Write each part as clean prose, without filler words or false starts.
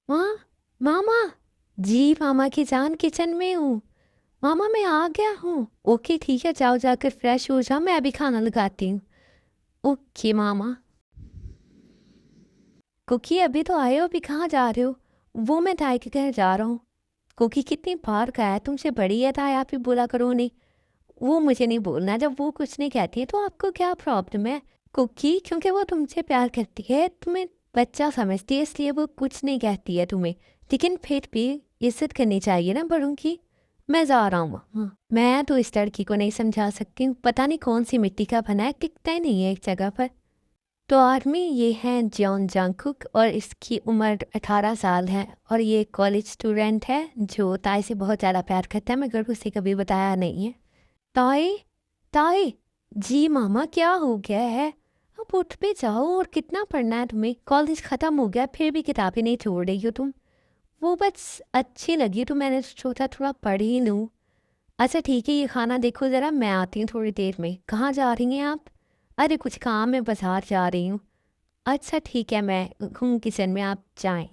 माँ, मामा। जी मामा की जान, किचन में हूँ। मामा मैं आ गया हूँ। ओके ठीक है, जाओ जाकर फ्रेश हो जाओ, मैं अभी खाना लगाती हूँ। ओके मामा। कुकी अभी तो आए हो, अभी कहाँ जा रहे हो? वो मैं ताई के घर जा रहा हूँ। कुकी कितनी बार कहा है तुमसे, बड़ी है ताई, आप ही बोला करो नहीं। वो मुझे नहीं बोलना, जब वो कुछ नहीं कहती है तो आपको क्या प्रॉब्लम है? कुकी क्योंकि वो तुमसे प्यार करती है, तुम्हें बच्चा समझती है, इसलिए वो कुछ नहीं कहती है तुम्हें। लेकिन फिर भी इज्जत करनी चाहिए ना बड़ों की। मैं जा रहा हूँ। हाँ, मैं तो इस लड़की को नहीं समझा सकती हूँ, पता नहीं कौन सी मिट्टी का बना है, टिकता ही नहीं है एक जगह पर। तो आर्मी ये हैं जॉन जंगकुक और इसकी उम्र 18 साल है और ये कॉलेज स्टूडेंट है जो ताई से बहुत ज़्यादा प्यार करता है, मगर उसे कभी बताया नहीं है। ताई, ताई। जी मामा, क्या हो गया है? अब उठ पे जाओ, और कितना पढ़ना है तुम्हें? कॉलेज ख़त्म हो गया फिर भी किताबें नहीं छोड़ रही हो तुम। वो बस अच्छी लगी तो मैंने सोचा थोड़ा पढ़ ही लूँ। अच्छा ठीक है, ये खाना देखो ज़रा, मैं आती हूँ थोड़ी देर में। कहाँ जा रही हैं आप? अरे कुछ काम है, बाजार जा रही हूँ। अच्छा ठीक है, मैं हूँ किचन में, आप जाएं।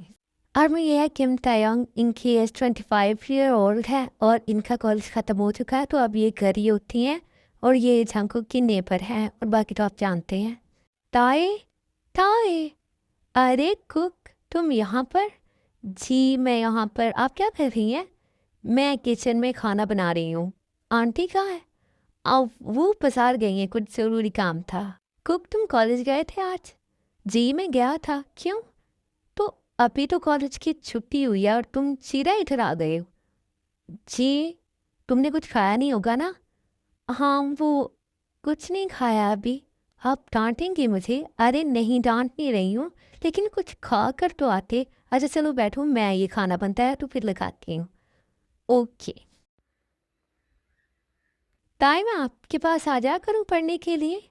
और मैं ये है किम तायोंग, इनकी एज 25 ईयर ओल्ड है और इनका कॉलेज ख़त्म हो चुका है, तो अब ये घर ही होती हैं। और ये जंगकुक की नेबर हैं और बाकी तो आप जानते हैं। ताई, ताई। अरे कुक, तुम यहाँ पर? जी मैं यहाँ पर, आप क्या कर रही हैं? मैं किचन में खाना बना रही हूँ। आंटी कहाँ है? अब वो बाजार गई हैं, कुछ ज़रूरी काम था। कुक तुम कॉलेज गए थे आज? जी मैं गया था, क्यों? तो अभी तो कॉलेज की छुट्टी हुई है और तुम सीधा इधर आ गए हो। जी, तुमने कुछ खाया नहीं होगा ना? हाँ वो, कुछ नहीं खाया अभी। आप डांटेंगे मुझे? अरे नहीं, डांट नहीं रही हूँ, लेकिन कुछ खा कर तो आते। अच्छा चलो बैठो, मैं ये खाना बनता है तो फिर लगाती हूँ। ओके। ताई मैं आपके पास आ जाया करूँ पढ़ने के लिए?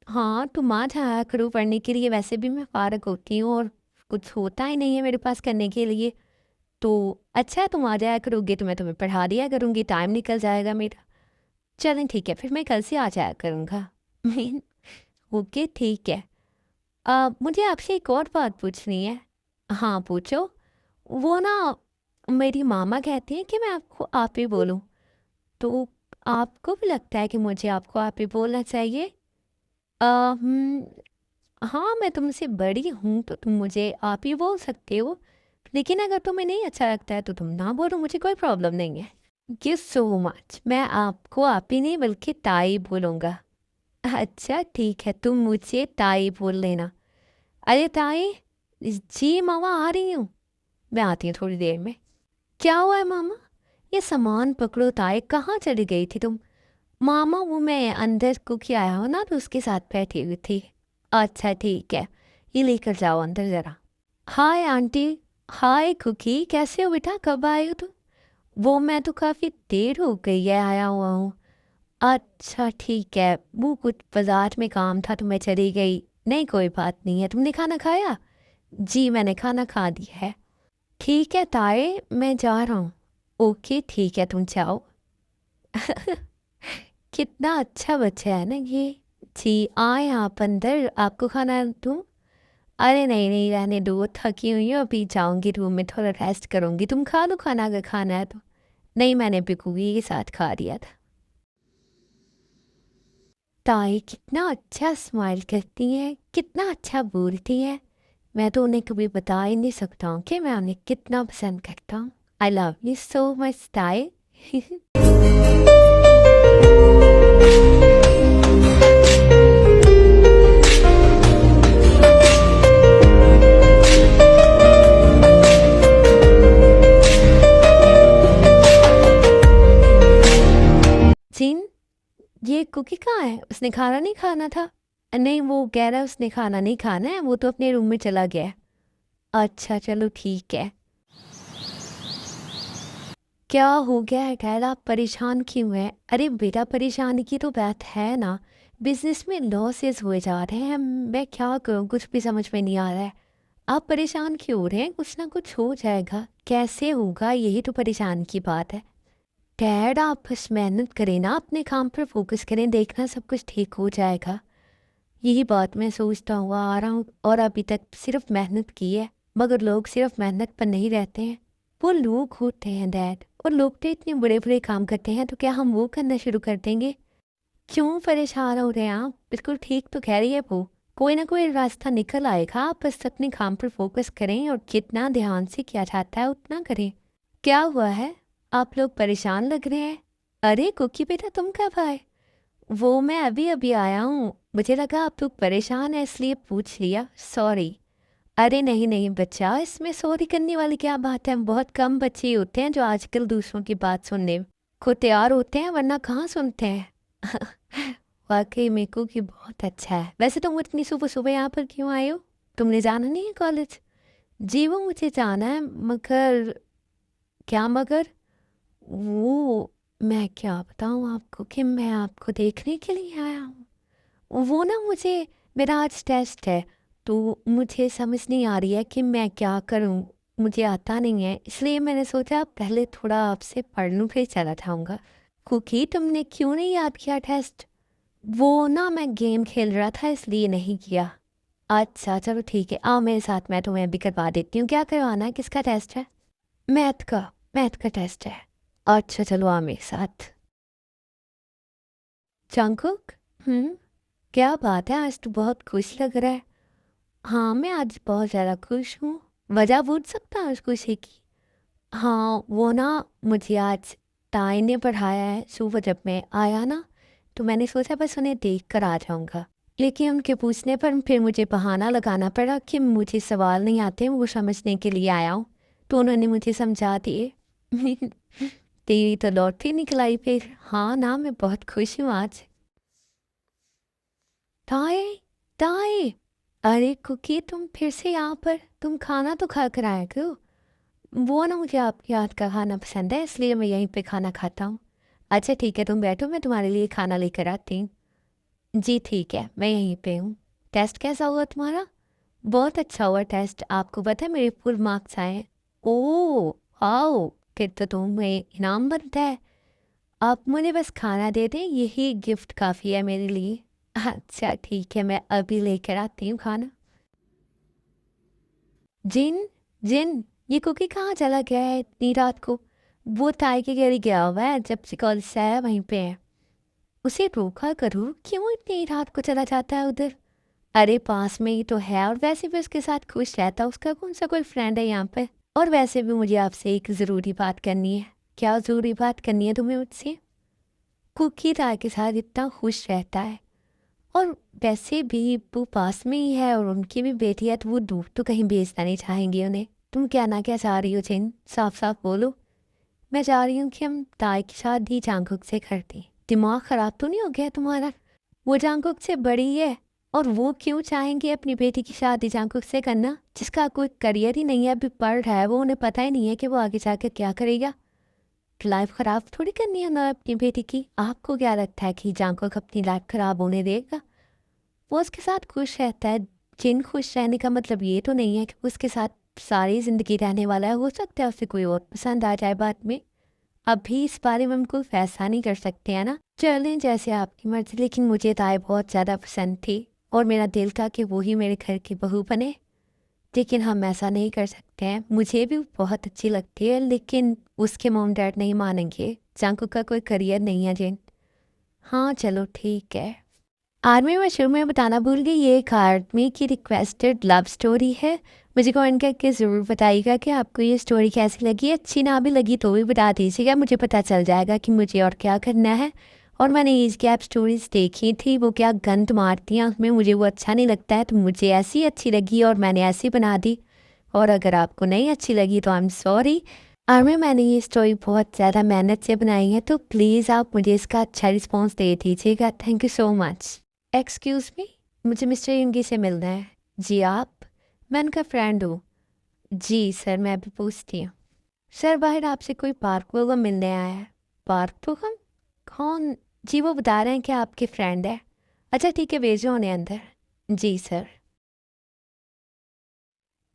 हाँ तुम आ जाया करो पढ़ने के लिए, वैसे भी मैं फारग होती हूँ और कुछ होता ही नहीं है मेरे पास करने के लिए। तो अच्छा है, तुम आ जाया करोगे तो मैं तुम्हें पढ़ा दिया करूँगी, टाइम निकल जाएगा मेरा। चलें ठीक है, फिर मैं कल से आ जाया करूँगा। ओके ठीक है। मुझे आपसे एक और बात पूछनी है। हाँ पूछो। वो ना, मेरी मामा कहती हैं कि मैं आपको आप ही बोलूँ, तो आपको भी लगता है कि मुझे आपको आप ही बोलना चाहिए? अ, हम्म, हाँ मैं तुमसे बड़ी हूँ तो तुम मुझे आप ही बोल सकते हो, लेकिन अगर तुम्हें नहीं अच्छा लगता है तो तुम ना बोलो, मुझे कोई प्रॉब्लम नहीं है। थैंक यू सो मच, मैं आपको आप ही नहीं बल्कि ताई बोलूँगा। अच्छा ठीक है, तुम मुझे ताई बोल लेना। अरे ताई। जी मामा आ रही हूँ, मैं आती हूँ थोड़ी देर में। क्या हुआ है मामा? ये सामान पकड़ो ताई, कहाँ चली गई थी तुम? मामा वो मैं अंदर को किया आया हूँ ना, तो उसके साथ बैठी हुई थी। अच्छा ठीक है, ये लेकर जाओ अंदर ज़रा। Hi aunty. हाय कुकी, कैसे हो बेटा, कब आए हो तुम? वो मैं तो काफ़ी देर हो गई है आया हुआ हूँ। अच्छा ठीक है, वो कुछ बाजार में काम था तो मैं चली गई। नहीं कोई बात नहीं है, तुमने खाना खाया? जी मैंने खाना खा दिया है। ठीक है ताए, मैं जा रहा हूँ। ओके ठीक है, तुम जाओ। कितना अच्छा बच्चा है ना ये। जी आए आप अंदर, आपको खाना दूँ? अरे नहीं नहीं, रहने दो, थकी हुई हूँ, अभी जाऊंगी रूम में थोड़ा रेस्ट करूंगी, तुम खा लो खाना अगर खाना है तो। नहीं मैंने बिकुगी के साथ खा लिया था। ताई कितना अच्छा स्माइल करती हैं, कितना अच्छा बोलती हैं। मैं तो उन्हें कभी बता ही नहीं सकता हूँ कि मैं उन्हें कितना पसंद करता हूँ। आई लव यू सो मच ताई। जीन, ये कुकी कहाँ है? उसने खाना नहीं खाना था? नहीं वो कह रहा है उसने खाना नहीं खाना है, वो तो अपने रूम में चला गया है। अच्छा चलो ठीक है। क्या हो गया है खैर, आप परेशान क्यों हैं? अरे बेटा परेशानी की तो बात है ना, बिजनेस में लॉसेस हुए जा रहे हैं, मैं क्या करूँ, कुछ भी समझ में नहीं आ रहा है। आप परेशान क्यों हो रहे हैं? कुछ ना कुछ हो जाएगा, कैसे होगा यही तो परेशान की बात है। खैर आप बस मेहनत करें ना, अपने काम पर फोकस करें, देखना सब कुछ ठीक हो जाएगा। यही बात मैं सोचता हुआ आ रहा हूँ और अभी तक सिर्फ मेहनत की है। मगर लोग सिर्फ मेहनत पर नहीं रहते हैं, वो लोग होते हैं डैड। और लोग तो इतने बड़े बड़े काम करते हैं, तो क्या हम वो करना शुरू कर देंगे? क्यों परेशान हो रहे हैं आप? बिल्कुल ठीक तो कह रही है वो। कोई ना कोई रास्ता निकल आएगा, आप बस अपने काम पर फोकस करें और जितना ध्यान से किया जाता है उतना करें। क्या हुआ है? आप लोग परेशान लग रहे हैं। अरे कुकी बेटा, तुम कब आए? वो मैं अभी अभी आया हूँ, मुझे लगा आप लोग परेशान है इसलिए पूछ लिया, सॉरी। अरे नहीं नहीं बच्चा, इसमें सॉरी करने वाली क्या बात है? बहुत कम बच्चे ही होते हैं जो आजकल दूसरों की बात सुनने को तैयार होते हैं, वरना कहाँ सुनते हैं। वाकई में कुकी बहुत अच्छा है। वैसे तुम इतनी सुबह सुबह यहाँ पर क्यों आए हो? तुमने जाना नहीं है कॉलेज? जी वो मुझे जाना है, मगर क्या मगर? वो मैं क्या बताऊँ आपको कि मैं आपको देखने के लिए आया हूँ। वो ना मुझे, मेरा आज टेस्ट है, तो मुझे समझ नहीं आ रही है कि मैं क्या करूँ। मुझे आता नहीं है, इसलिए मैंने सोचा पहले थोड़ा आपसे पढ़ लूँ फिर चला जाऊँगा। कुकी तुमने क्यों नहीं याद किया टेस्ट? वो ना मैं गेम खेल रहा था इसलिए नहीं किया। अच्छा चलो ठीक है, आओ मेरे साथ, मैं तुम्हें अभी करवा देती हूँ। क्या करवाना है? किसका टेस्ट है? मैथ का। मैथ का टेस्ट है। अच्छा चलो आओ मेरे साथ। जंकुक। क्या बात है, आज तो बहुत खुश लग रहा है। हाँ मैं आज बहुत ज़्यादा खुश हूँ। वजह पूछ सकता हूँ उस खुशी की? हाँ वो ना, मुझे आज ताई ने पढ़ाया है सुबह जब मैं आया ना, तो मैंने सोचा बस उन्हें देख कर आ जाऊँगा। लेकिन उनके पूछने पर फिर मुझे बहाना लगाना पड़ा कि मुझे सवाल नहीं आते, वो समझने के लिए आया हूँ। तो उन्होंने मुझे समझा दिए। तेरी तो लौटती निकल आई फिर। हाँ ना, मैं बहुत खुश हूँ आज। ताई, ताई। अरे कुकी तुम फिर से यहाँ पर? तुम खाना तो खा कर आए क्यों? वो ना मुझे आपके हाथ का खाना पसंद है, इसलिए मैं यहीं पे खाना खाता हूँ। अच्छा ठीक है, तुम बैठो, मैं तुम्हारे लिए खाना लेकर आती हूँ। जी ठीक है, मैं यहीं पे हूँ। टेस्ट कैसा हुआ तुम्हारा? बहुत अच्छा हुआ टेस्ट। आपको पता है मेरे फुल मार्क्स आए हैं। ओह आओ, फिर तो तुम्हें इनाम बनता है। आप मुझे बस खाना दे दें, यही गिफ्ट काफ़ी है मेरे लिए। अच्छा ठीक है, मैं अभी लेकर आती हूँ खाना। जिन, जिन, ये कुकी कहाँ चला गया है इतनी रात को? वो ताई के घर ही गया हुआ है, जब से कॉलेज से आया वहीं पे है। उसे रोका करो, क्यों इतनी रात को चला जाता है उधर? अरे पास में ही तो है, और वैसे भी उसके साथ खुश रहता, उसका कौन सा कोई फ्रेंड है यहाँ पे? और वैसे भी मुझे आपसे एक ज़रूरी बात करनी है। क्या ज़रूरी बात करनी है तुम्हें मुझसे? कुकी ताई के साथ इतना खुश रहता है, और वैसे भी वो पास में ही है और उनकी भी बेटी है, तो वो दूर तो कहीं भेजना नहीं चाहेंगे उन्हें। तुम क्या ना क्या चाह रही हो जिन? साफ साफ बोलो। मैं चाह रही हूँ कि हम ताई की शादी जांगकुक से कर दें। दिमाग खराब तो नहीं हो गया तुम्हारा? वो जांगकुक से बड़ी है, और वो क्यों चाहेंगे अपनी बेटी की शादी जांगकुक से करना, जिसका कोई करियर ही नहीं है, अभी पढ़ रहा है वो, उन्हें पता ही नहीं है कि वो आगे जाकर क्या करेगा। लाइफ खराब थोड़ी करनी है ना अपनी बेटी की। आपको क्या लगता है कि जांगकुक अपनी लाइफ खराब होने देगा? वो उसके साथ खुश रहता है। जिन खुश रहने का मतलब ये तो नहीं है कि वो उसके साथ सारी ज़िंदगी रहने वाला है। हो सकता है उसे कोई और पसंद आ जाए बाद में। अभी इस बारे में हम कोई फैसला नहीं कर सकते हैं ना। चलें जैसे आपकी मर्ज़ी, लेकिन मुझे ताई बहुत ज़्यादा पसंद थी, और मेरा दिल था कि वो ही मेरे घर की बहू बने। लेकिन हम ऐसा नहीं कर सकते हैं। मुझे भी बहुत अच्छी लगती है, लेकिन उसके मॉम डैड नहीं मानेंगे। जांकू का कोई करियर नहीं है जिन। हाँ चलो ठीक है। आर्मी में शुरू में बताना भूल गई, ये एक आर्मी की रिक्वेस्टेड लव स्टोरी है। मुझे कमेंट करके ज़रूर बताइएगा कि आपको ये स्टोरी कैसी लगी। अच्छी ना भी लगी तो भी बता दीजिएगा, मुझे पता चल जाएगा कि मुझे और क्या करना है। और मैंने एज गैप स्टोरीज़ देखी थी, वो क्या गंद मारती हैं उसमें, मुझे वो अच्छा नहीं लगता है, तो मुझे ऐसी अच्छी लगी और मैंने ऐसी बना दी। और अगर आपको नहीं अच्छी लगी तो आई एम सॉरी। आर्मी मैंने ये स्टोरी बहुत ज़्यादा मेहनत से बनाई है, तो प्लीज़ आप मुझे इसका अच्छा रिस्पॉन्स दे दीजिएगा। Thank you so much. Excuse me, मुझे मिस्टर यंगी से मिलना है। जी आप? मैं उनका फ्रेंड हूँ। जी सर, मैं अभी पूछती हूँ। सर बाहर आपसे कोई पार्क वो मिलने आया है। पार्क तो हम कौन? जी वो बता रहे हैं कि आपके फ्रेंड है। अच्छा ठीक है, भेजो उन्हें अंदर। जी sir.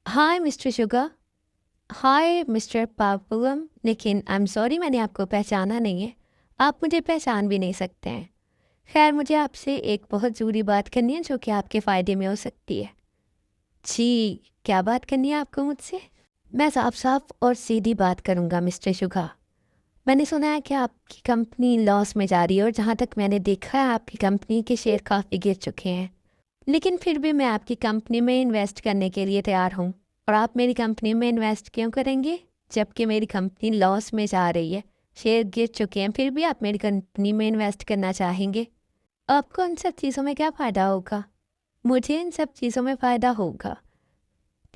Hi mister Sugar. Hi mister पापुलम, लेकिन आई एम सॉरी मैंने आपको पहचाना नहीं है। आप मुझे पहचान भी नहीं सकते हैं। खैर मुझे आपसे एक बहुत ज़रूरी बात करनी है जो कि आपके फ़ायदे में हो सकती है। जी, क्या बात करनी है आपको मुझसे? मैं साफ साफ और सीधी बात करूंगा मिस्टर शुगा। मैंने सुना है कि आपकी कंपनी लॉस में जा रही है और जहाँ तक मैंने देखा है आपकी कंपनी के शेयर काफ़ी गिर चुके हैं। लेकिन फिर भी मैं आपकी कंपनी में इन्वेस्ट करने के लिए तैयार हूँ। और आप मेरी कंपनी में इन्वेस्ट क्यों करेंगे जबकि मेरी कंपनी लॉस में जा रही है, शेयर गिर चुके हैं, फिर भी आप मेरी कंपनी में इन्वेस्ट करना चाहेंगे? आपको इन सब चीज़ों में क्या फ़ायदा होगा? मुझे इन सब चीज़ों में फ़ायदा होगा,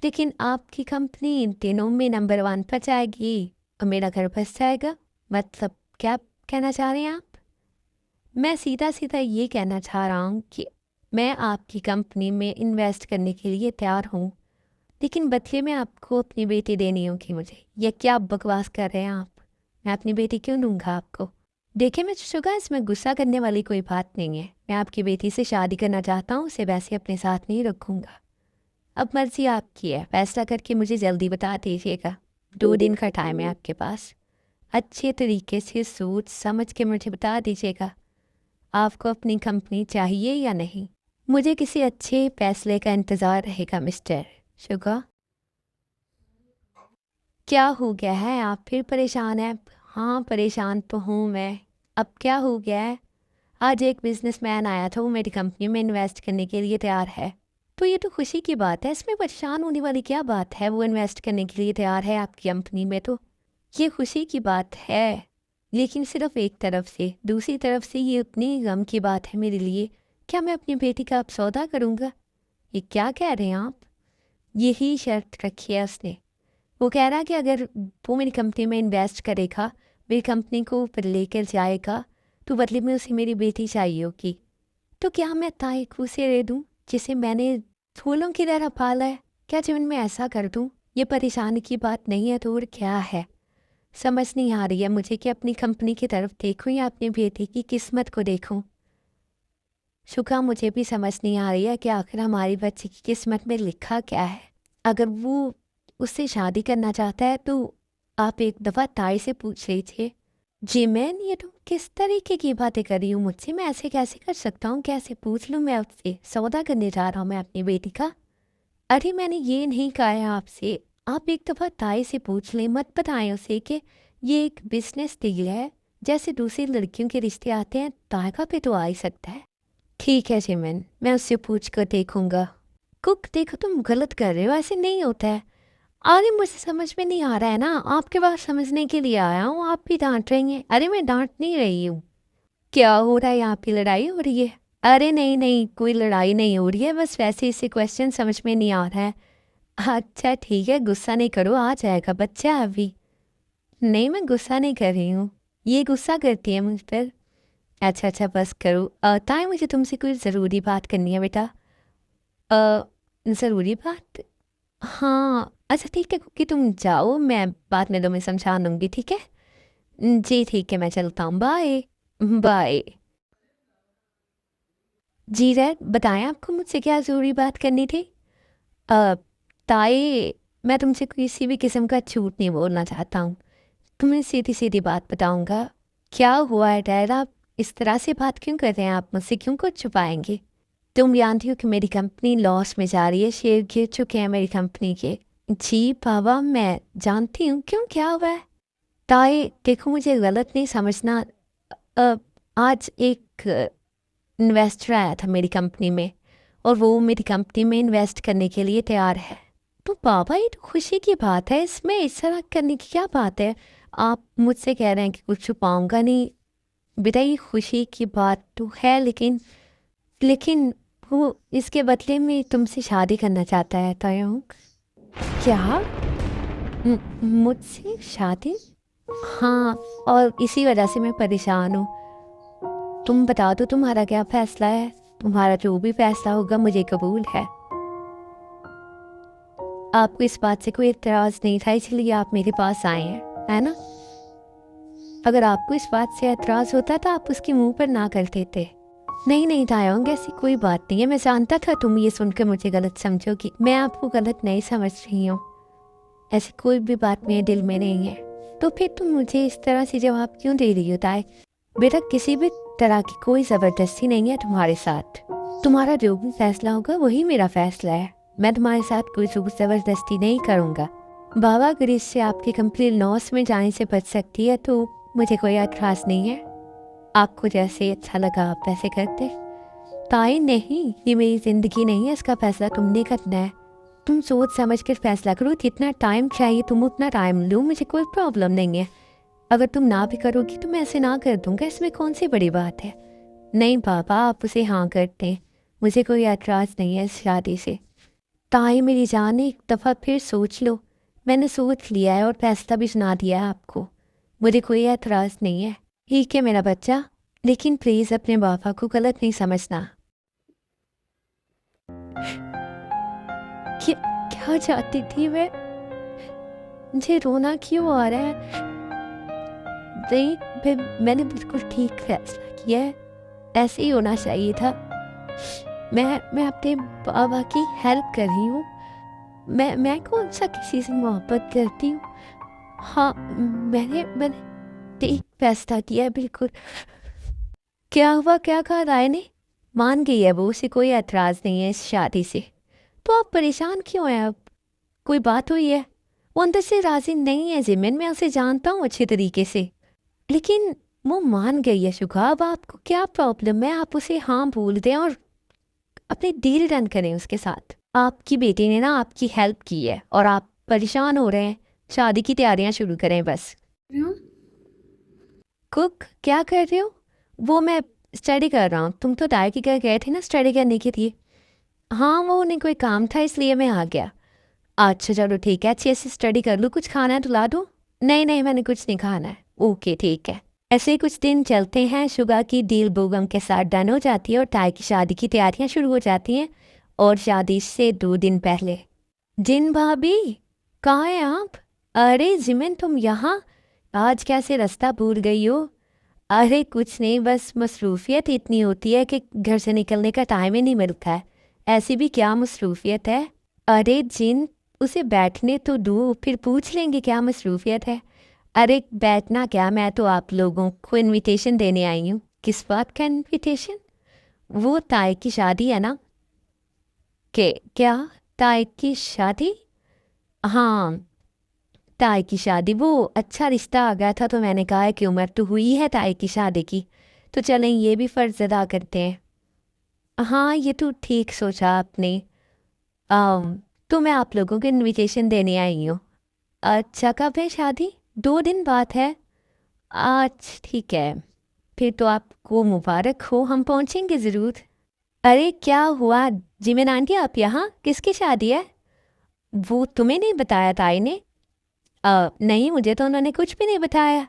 लेकिन आपकी कंपनी इन तीनों में नंबर 1 पर जाएगी और मेरा घर बस जाएगा। मतलब क्या कहना चाह रहे हैं आप? मैं सीधा सीधा ये कहना चाह रहा हूँ कि मैं आपकी कंपनी में इन्वेस्ट करने के लिए तैयार हूँ, लेकिन बदले में आपको अपनी बेटी देनी होगी मुझे। ये क्या बकवास कर रहे हैं आप? मैं अपनी बेटी क्यों दूंगा आपको? देखिए मिस्टर शुगा, इसमें गुस्सा करने वाली कोई बात नहीं है। मैं आपकी बेटी से शादी करना चाहता हूँ, उसे वैसे अपने साथ नहीं रखूँगा। अब मर्जी आपकी है, फैसला करके मुझे जल्दी बता दीजिएगा। 2 दिन का टाइम है आपके पास। अच्छे तरीके से सोच समझ के मुझे बता दीजिएगा, आपको अपनी कंपनी चाहिए या नहीं। मुझे किसी अच्छे फैसले का इंतज़ार रहेगा मिस्टर शुगा। क्या हो गया है? आप फिर परेशान हैं? हाँ, परेशान तो हूँ मैं। अब क्या हो गया है? आज एक बिजनेसमैन आया था, वो मेरी कंपनी में इन्वेस्ट करने के लिए तैयार है। तो ये तो खुशी की बात है, इसमें परेशान होने वाली क्या बात है? वो इन्वेस्ट करने के लिए तैयार है आपकी कंपनी में, तो ये खुशी की बात है। लेकिन सिर्फ एक तरफ से, दूसरी तरफ से ये उतनी गम की बात है मेरे लिए। क्या मैं अपनी बेटी का अब सौदा करूँगा? ये क्या कह रहे हैं आप? यही शर्त रखी है उसने। वो कह रहा है कि अगर वो मेरी कंपनी में इन्वेस्ट करेगा, मेरी कंपनी को ऊपर लेकर जाएगा, तो बदले में उसे मेरी बेटी चाहिए होगी। तो क्या मैं ताइक उसे दे दूँ जिसे मैंने फूलों की तरह पाला है? क्या जीवन में ऐसा कर दूँ? ये परेशानी की बात नहीं है तो और क्या है? समझ नहीं आ रही है मुझे कि अपनी कंपनी की तरफ देखूँ या अपनी बेटी की किस्मत को देखूँ। शुक्र, मुझे भी समझ नहीं आ रही है कि आखिर हमारी बच्ची की किस्मत में लिखा क्या है। अगर वो उससे शादी करना चाहता है तो आप एक दफ़ा ताई से पूछ लीजिए। जी मैन, ये तुम किस तरीके की बातें कर रही हूँ मुझसे? मैं ऐसे कैसे कर सकता हूँ? कैसे पूछ लूँ मैं उससे? सौदा करने जा रहा हूँ मैं अपनी बेटी का। अरे मैंने ये नहीं कहा है आपसे। आप एक दफ़ा ताई से पूछ लें, मत बताएं उसे कि ये एक बिजनेस डील है। जैसे दूसरी लड़कियों के रिश्ते आते हैं, ताई का पे तो आ ही सकता है। ठीक है जिमिन, मैं उससे पूछ कर देखूंगा। कुक, देखो तुम गलत कर रहे हो, ऐसे नहीं होता है। अरे मुझे समझ में नहीं आ रहा है ना, आपके पास समझने के लिए आया हूँ, आप भी डांट रही हैं। अरे मैं डांट नहीं रही हूँ। क्या हो रहा है? यहाँ पे लड़ाई हो रही है? अरे नहीं नहीं, कोई लड़ाई नहीं हो रही है, बस वैसे इसे क्वेश्चन समझ में नहीं आ रहा है। अच्छा ठीक है, गुस्सा नहीं करो, आ जाएगा बच्चा अभी। नहीं, मैं गुस्सा नहीं कर रही हूँ, ये गुस्सा करती है मुझ पर। अच्छा अच्छा, बस करो। ताई, मुझे तुमसे कोई ज़रूरी बात करनी है बेटा। ज़रूरी बात? हाँ, अच्छा ठीक है कि तुम जाओ, मैं बाद में तुम्हें समझा दूँगी, ठीक है? जी ठीक है, मैं चलता हूँ, बाय। बाय। जी रैड, बताएं आपको मुझसे क्या ज़रूरी बात करनी थी? अ, ताई, मैं तुमसे किसी भी किस्म का झूठ नहीं बोलना चाहता हूँ। तुम्हें सीधी-सीधी बात बताऊँगा। क्या हुआ है डैड, आप इस तरह से बात क्यों कर रहे हैं? आप मुझसे क्यों कुछ छुपाएँगे? तुम जानती हो कि मेरी कंपनी लॉस में जा रही है, शेयर गिर चुके हैं मेरी कंपनी के। जी बाबा, मैं जानती हूँ, क्यों क्या हुआ है? ताई देखो, मुझे गलत नहीं समझना। अ, आज एक इन्वेस्टर आया था मेरी कंपनी में और वो मेरी कंपनी में इन्वेस्ट करने के लिए तैयार है। तो पापा, ये तो खुशी की बात है, इसमें इस तरह करने की क्या बात है? आप मुझसे कह रहे हैं कि कुछ छुपाऊंगा नहीं। बेटा, ये खुशी की बात तो है, लेकिन लेकिन वो इसके बदले में तुमसे शादी करना चाहता है तायंग। क्या? मुझसे शादी? हाँ, और इसी वजह से मैं परेशान हूँ। तुम बता दो, तुम्हारा क्या फैसला है? तुम्हारा जो भी फैसला होगा मुझे कबूल है। आपको इस बात से कोई एतराज़ नहीं था, इसलिए आप मेरे पास आए हैं, है ना? अगर आपको इस बात से एतराज़ होता तो आप उसके मुंह पर ना कर देते। नहीं नहीं तायंग, ऐसी कोई बात नहीं है। मैं जानता था तुम ये सुनकर मुझे गलत समझोगी। मैं आपको गलत नहीं समझ रही हूँ। ऐसी कोई भी बात मेरे दिल में नहीं है। तो फिर तुम मुझे इस तरह से जवाब क्यों दे रही हो ताई? बेटा, किसी भी तरह की कोई ज़बरदस्ती नहीं है तुम्हारे साथ। तुम्हारा जो भी फैसला होगा वही मेरा फैसला है। मैं तुम्हारे साथ कोई ज़बरदस्ती नहीं करूँगा। बाबा अगर इससे आपकी कंप्लीट लॉस में जाने से बच सकती है तो मुझे कोई एतराज़ नहीं है। आपको जैसे अच्छा लगा आप वैसे करते। ताई नहीं, ये मेरी ज़िंदगी नहीं है, इसका फैसला तुमने करना है। तुम सोच समझ कर फैसला करो, जितना टाइम चाहिए तुम उतना टाइम लो, मुझे कोई प्रॉब्लम नहीं है। अगर तुम ना भी करोगी तो मैं ऐसे ना कर दूंगा, इसमें कौन सी बड़ी बात है। नहीं पापा, आप उसे हाँ करते हैं, मुझे कोई एतराज़ नहीं है इस शादी से। ताई मेरी जान, एक दफ़ा फिर सोच लो। मैंने सोच लिया है और फैसला भी सुना दिया है आपको, मुझे कोई एतराज़ नहीं है। ठीक है मेरा बच्चा, लेकिन प्लीज़ अपने पापा को गलत नहीं समझना। क्या क्या चाहती थी मैं? मुझे रोना क्यों आ रहा है? नहीं, मैंने बिल्कुल ठीक फैसला किया है, ऐसे ही होना चाहिए था। मैं अपने बाबा की हेल्प कर रही हूँ। मैं कौन सा किसी से मोहब्बत करती हूँ। हाँ, मैंने मैंने ठीक फैसला किया है बिल्कुल। क्या हुआ, क्या कहा राय ने? मान गई है वो, उसे कोई एतराज़ नहीं है इस शादी से। तो आप परेशान क्यों हैं अब? कोई बात हुई है? वो अंदर से राजी नहीं है जिमिन, मैं उसे जानता हूँ अच्छे तरीके से। लेकिन वो मान गई है शुगा, अब आपको क्या प्रॉब्लम है? आप उसे हाँ बोल दें और अपनी डील डन करें उसके साथ। आपकी बेटी ने ना आपकी हेल्प की है और आप परेशान हो रहे हैं, शादी की तैयारियां शुरू करें बस। कुक क्या कर रहे हो? वो मैं स्टडी कर रहा हूँ। तुम तो दाई के घर गए थे ना स्टडी करने के लिए। हाँ, वो उन्हें कोई काम था इसलिए मैं आ गया। अच्छा चलो ठीक है, अच्छे से स्टडी कर लूँ। कुछ खाना है तो ला दो। नहीं नहीं, मैंने कुछ नहीं खाना है। ओके ठीक है। ऐसे ही कुछ दिन चलते हैं, शुगा की डील बोगम के साथ डन हो जाती है और ताई की शादी की तैयारियां शुरू हो जाती हैं। और शादी से 2 दिन पहले, जिन भाभी कहाँ हैं आप? अरे जिमिन, तुम यहाँ? आज कैसे रास्ता भूल गई हो? अरे कुछ नहीं, बस मसरूफियत इतनी होती है कि घर से निकलने का टाइम ही नहीं मिलता है। ऐसी भी क्या मसरूफियत है? अरे जिन, उसे बैठने तो दो, फिर पूछ लेंगे क्या मसरूफियत है। अरे बैठना क्या, मैं तो आप लोगों को इनविटेशन देने आई हूँ। किस बात का इनविटेशन? वो ताई की शादी है ना। के क्या? ताई की शादी? हाँ, ताई की शादी। वो अच्छा रिश्ता आ गया था तो मैंने कहा है कि उम्र तो हुई है ताई की शादी की, तो चलें ये भी फ़र्ज़ अदा करते हैं। हाँ, ये तो ठीक सोचा आपने। आम, तो मैं आप लोगों को इनविटेशन देने आई हूँ। अच्छा, कब है शादी? 2 दिन बाद है। आज ठीक है, फिर तो आपको मुबारक हो, हम पहुँचेंगे ज़रूर। अरे क्या हुआ जिमिन आंटी, आप यहाँ? किसकी शादी है? वो तुम्हें नहीं बताया ताई ने? नहीं, मुझे तो उन्होंने कुछ भी नहीं बताया।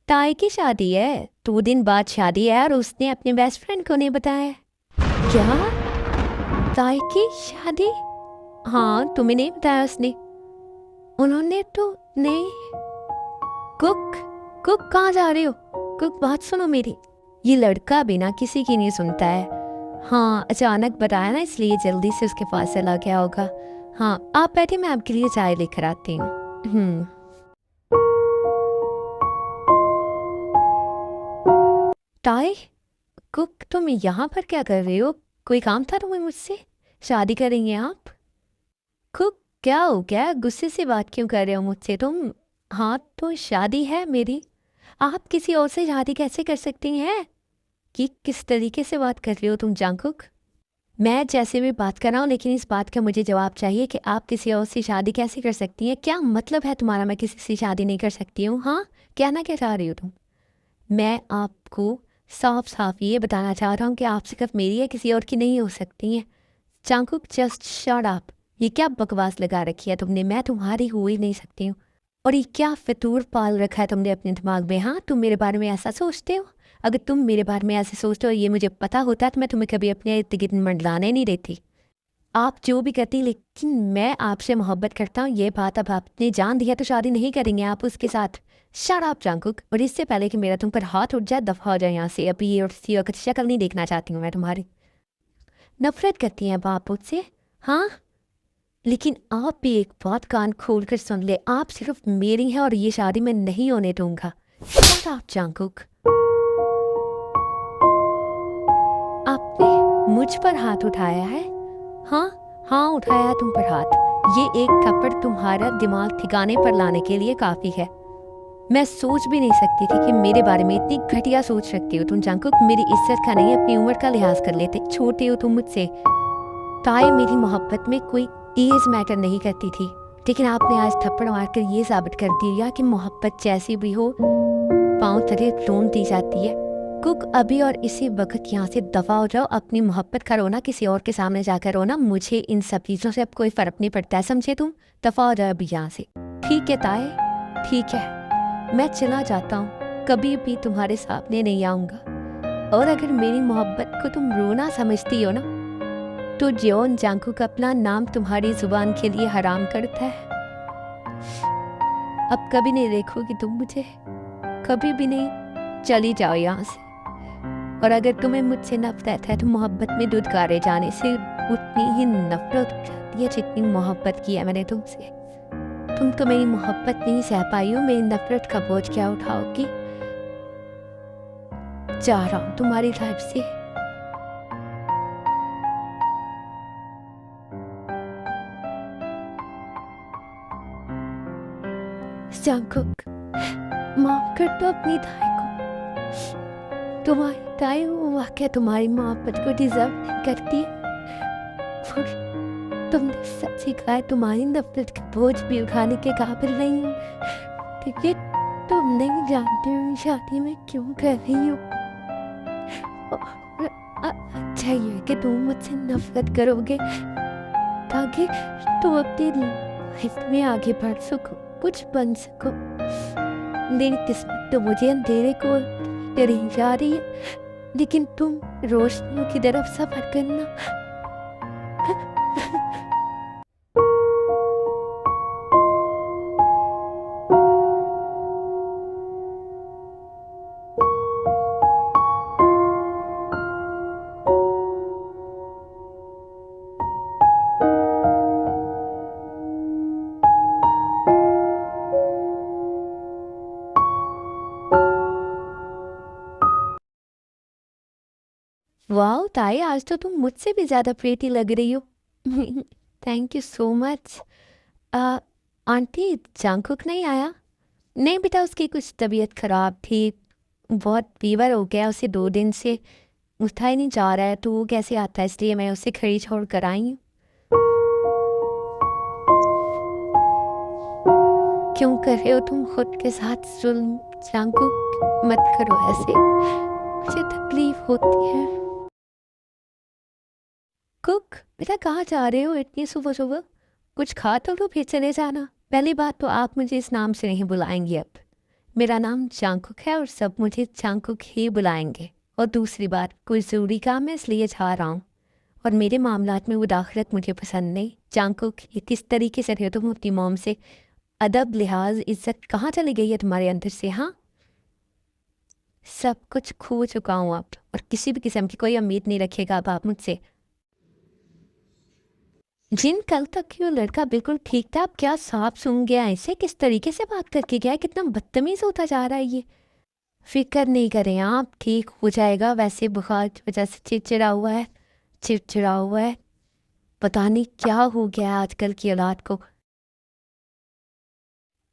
ताई की शादी है, 2 दिन बाद शादी है और उसने अपने बेस्ट फ्रेंड को नहीं बताया। क्या? ताई की शादी? हाँ, तुम्हें नहीं बताया उसने? उन्होंने तो नहीं। कुक, कुक कहाँ जा रहे हो? कुक बात सुनो मेरी। ये लड़का बिना किसी की नहीं सुनता है। हाँ, अचानक बताया ना इसलिए जल्दी से उसके पास चला गया होगा। हाँ, आप बैठे, मैं आपके लिए चाय लेकर आती हूँ। ताई, कुक तुम यहाँ पर क्या कर रहे हो? कोई काम था तुम्हें मुझसे? शादी करेंगे आप? कुक क्या हो गया, गुस्से से बात क्यों कर रहे हो मुझसे तुम? हाँ तो शादी है मेरी। आप किसी और से शादी कैसे कर सकती हैं? कि किस तरीके से बात कर रही हो तुम जांकुक? मैं जैसे भी बात कर रहा हूँ, लेकिन इस बात का मुझे जवाब चाहिए कि आप किसी और से शादी कैसे कर सकती हैं? क्या मतलब है तुम्हारा मैं किसी से शादी नहीं कर सकती हूँ? हाँ, कहना क्या चाह रही हो तुम? मैं आपको साफ साफ ये बताना चाह रहा हूँ कि आप सिर्फ मेरी है, किसी और की नहीं हो सकती हैं। चांकुक जस्ट शट अप। ये क्या बकवास लगा रखी है तुमने? मैं तुम्हारी हो ही नहीं सकती हूँ। और ये क्या फितूर पाल रखा है तुमने अपने दिमाग में? हाँ, तुम मेरे बारे में ऐसा सोचते हो? अगर तुम मेरे बारे में ऐसे सोचते हो, ये मुझे पता होता तो मैं तुम्हें कभी अपने इर्द गिर्द मंडलाने नहीं देती। आप जो भी करती, लेकिन मैं आपसे मोहब्बत करता हूँ, ये बात अब आपने जान दिया तो शादी नहीं करेंगे आप उसके साथ। शट अप चांकुक, और इससे पहले कि मेरा तुम पर हाथ उठ जाए, दफ़ा हो जाए यहाँ से। अभी ये उठती वक्त शक्ल नहीं देखना चाहती हूँ मैं तुम्हारी। नफरत करती हैं आप मुझसे? हाँ, लेकिन आप भी एक बात कान खोल कर सुन ले, आप सिर्फ मेरी हैं और ये शादी मैं नहीं होने दूंगा। शट अप चांकुक। आपने मुझ पर हाथ उठाया है? हाँ, हाँ, उठाया तुम पर हाथ। ये एक थप्पड़ तुम्हारा दिमाग ठिकाने पर लाने के लिए काफी है। मैं सोच भी नहीं सकती थी कि मेरे बारे में इतनी घटिया सोच रखती हो तुम जंकुक। मेरी इज्जत का नहीं, अपनी उम्र का लिहाज कर लेते। छोटे हो तुम मुझसे। ताई, मेरी मोहब्बत में कोई एज मैटर नहीं करती थी, लेकिन आपने आज थप्पड़ मारकर ये साबित कर दिया कि मोहब्बत जैसी भी हो पाँव तले रोन दी जाती है। कुक, अभी और इसी वक्त यहाँ से दफा हो जाओ। अपनी मोहब्बत का रोना किसी और के सामने जाकर रोना। मुझे इन सब चीज़ों से अब कोई फर्क नहीं पड़ता है, समझे तुम? दफा हो जाओ अभी यहाँ से। ठीक है ताए, ठीक है, मैं चला जाता हूँ। कभी भी तुम्हारे सामने नहीं आऊँगा। और अगर मेरी मोहब्बत को तुम रोना समझती हो ना, तो जॉन जंकुक अपना नाम तुम्हारी जुबान के लिए हराम करता है। अब कभी नहीं देखोगी तुम मुझे, कभी भी नहीं। चली जाओ यहाँ से। और अगर तुम्हें मुझसे नफरत है तो मोहब्बत में दुदकारे जाने से उतनी ही नफरत हो जाती है जितनी मोहब्बत की है मैंने तुमसे। तुम तो मेरी मोहब्बत नहीं सह पाई हो, मेरी नफरत का बोझ क्या उठाओगी? जा रहा हूँ तुम्हारी लाइफ से। जंकुक, माफ कर दो अपनी ताई को। तुम्हारी ताई वो वाकई तुम्हारी मोहब्बत को डिजर्व नहीं करती है। और तुमने सच ही कहा है, तुम्हारी नफरत का बोझ भी उठाने के काबिल नहीं हूँ। क्योंकि तुम नहीं जानती हूँ शादी में क्यों कर रही हूँ। अच्छा ये कि तुम मुझसे नफरत करोगे ताकि तुम अपनी लाइफ में आगे बढ़ सको, कुछ बन सको। मेरी किस्मत तो मुझे अंधेरे को ले जा रही है, लेकिन तुम रोशनियों की तरफ सफर करना। वाह ताई, आज तो तुम मुझसे भी ज्यादा प्रीटी लग रही हो। Thank you so much. Aunty, Jungkook नहीं आया? नहीं बेटा, उसकी कुछ तबीयत खराब थी, बहुत फीवर हो गया उसे 2 दिन से। उठा ही नहीं जा रहा है, तो वो कैसे आता है, इसलिए मैं उसे खड़ी छोड़ कर आई हूँ। क्यों कर रहे हो तुम खुद के साथ जुल्म जंकुक? मत करो ऐसे, मुझे तकलीफ होती है। कुक बेटा, कहाँ जा रहे हो इतनी सुबह सुबह? कुछ खा तो लो फिर चले जाना। पहली बात तो आप मुझे इस नाम से नहीं बुलाएंगे अब। मेरा नाम जंकुक है और सब मुझे जंकुक ही बुलाएंगे। और दूसरी बात, कोई ज़रूरी काम है इसलिए जा रहा हूँ। और मेरे मामलात में मुदाखलत मुझे पसंद नहीं। जंकुक, ये किस तरीके से रहे हो तुम अपनी मॉम से? अदब, लिहाज, इज्जत कहाँ चली गई है तुम्हारे अंदर से? हाँ, सब कुछ खो चुका हूँ अब, और किसी भी किस्म की कोई उम्मीद नहीं रखेगा अब आप मुझसे। जिन कल तक की वो लड़का बिल्कुल ठीक था, अब क्या सांप सूंघ गया है इसे? किस तरीके से बात करके गया है, कितना बदतमीज होता जा रहा है ये। फिक्र नहीं करें आप, ठीक हो जाएगा। वैसे बुखार की वजह से चिड़चिड़ा हुआ है, चिड़चिड़ा हुआ है। पता नहीं क्या हो गया है आजकल की औलाद को।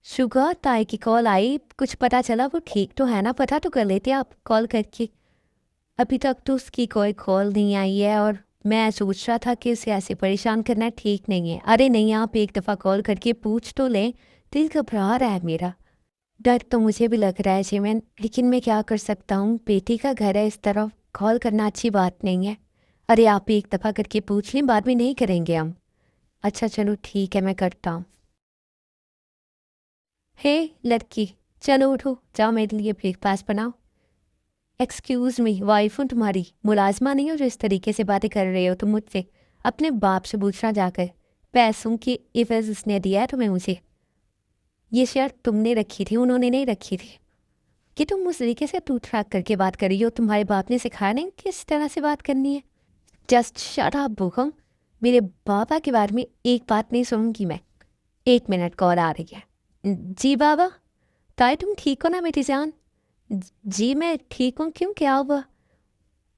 शुगर, ताई की कॉल आई, कुछ पता चला? वो ठीक तो है ना? पता तो कर लेते आप कॉल करके। अभी तक तो उसकी कोई कॉल नहीं आई है, और मैं सोच रहा था कि उसे ऐसे परेशान करना ठीक नहीं है। अरे नहीं, आप एक दफ़ा कॉल करके पूछ तो लें। दिल घबरा रहा है मेरा। डर तो मुझे भी लग रहा है जिमिन, लेकिन मैं क्या कर सकता हूँ? बेटी का घर है, इस तरफ कॉल करना अच्छी बात नहीं है। अरे आप एक दफ़ा करके पूछ लें, बाद में नहीं करेंगे हम। अच्छा चलो ठीक है, मैं करता हूँ। हे लड़की, चलो उठो, जाओ मेरे लिए ब्रेकफास्ट बनाओ। एक्सक्यूज़ मी, वाइफ हूँ तुम्हारी, मुलाजमा नहीं हो जो इस तरीके से बातें कर रहे हो तुम मुझसे। अपने बाप से पूछना जाकर। पैसों की इवज़ उसने दिया है तुम्हें मुझे? ये शर्त तुमने रखी थी, उन्होंने नहीं रखी थी। कि तुम उस तरीके से तू ट्रैक करके बात कर रही हो? तुम्हारे बाप ने सिखाया नहीं किस तरह से बात करनी है? जस्ट शट अप भूखम। मेरे बाबा के बारे में एक बात नहीं सुनूंगी मैं। 1 मिनट, कॉल आ रही है। जी बाबा। ताई तुम ठीक हो ना मेरी जान? जी मैं ठीक हूँ, क्यों, क्या हुआ?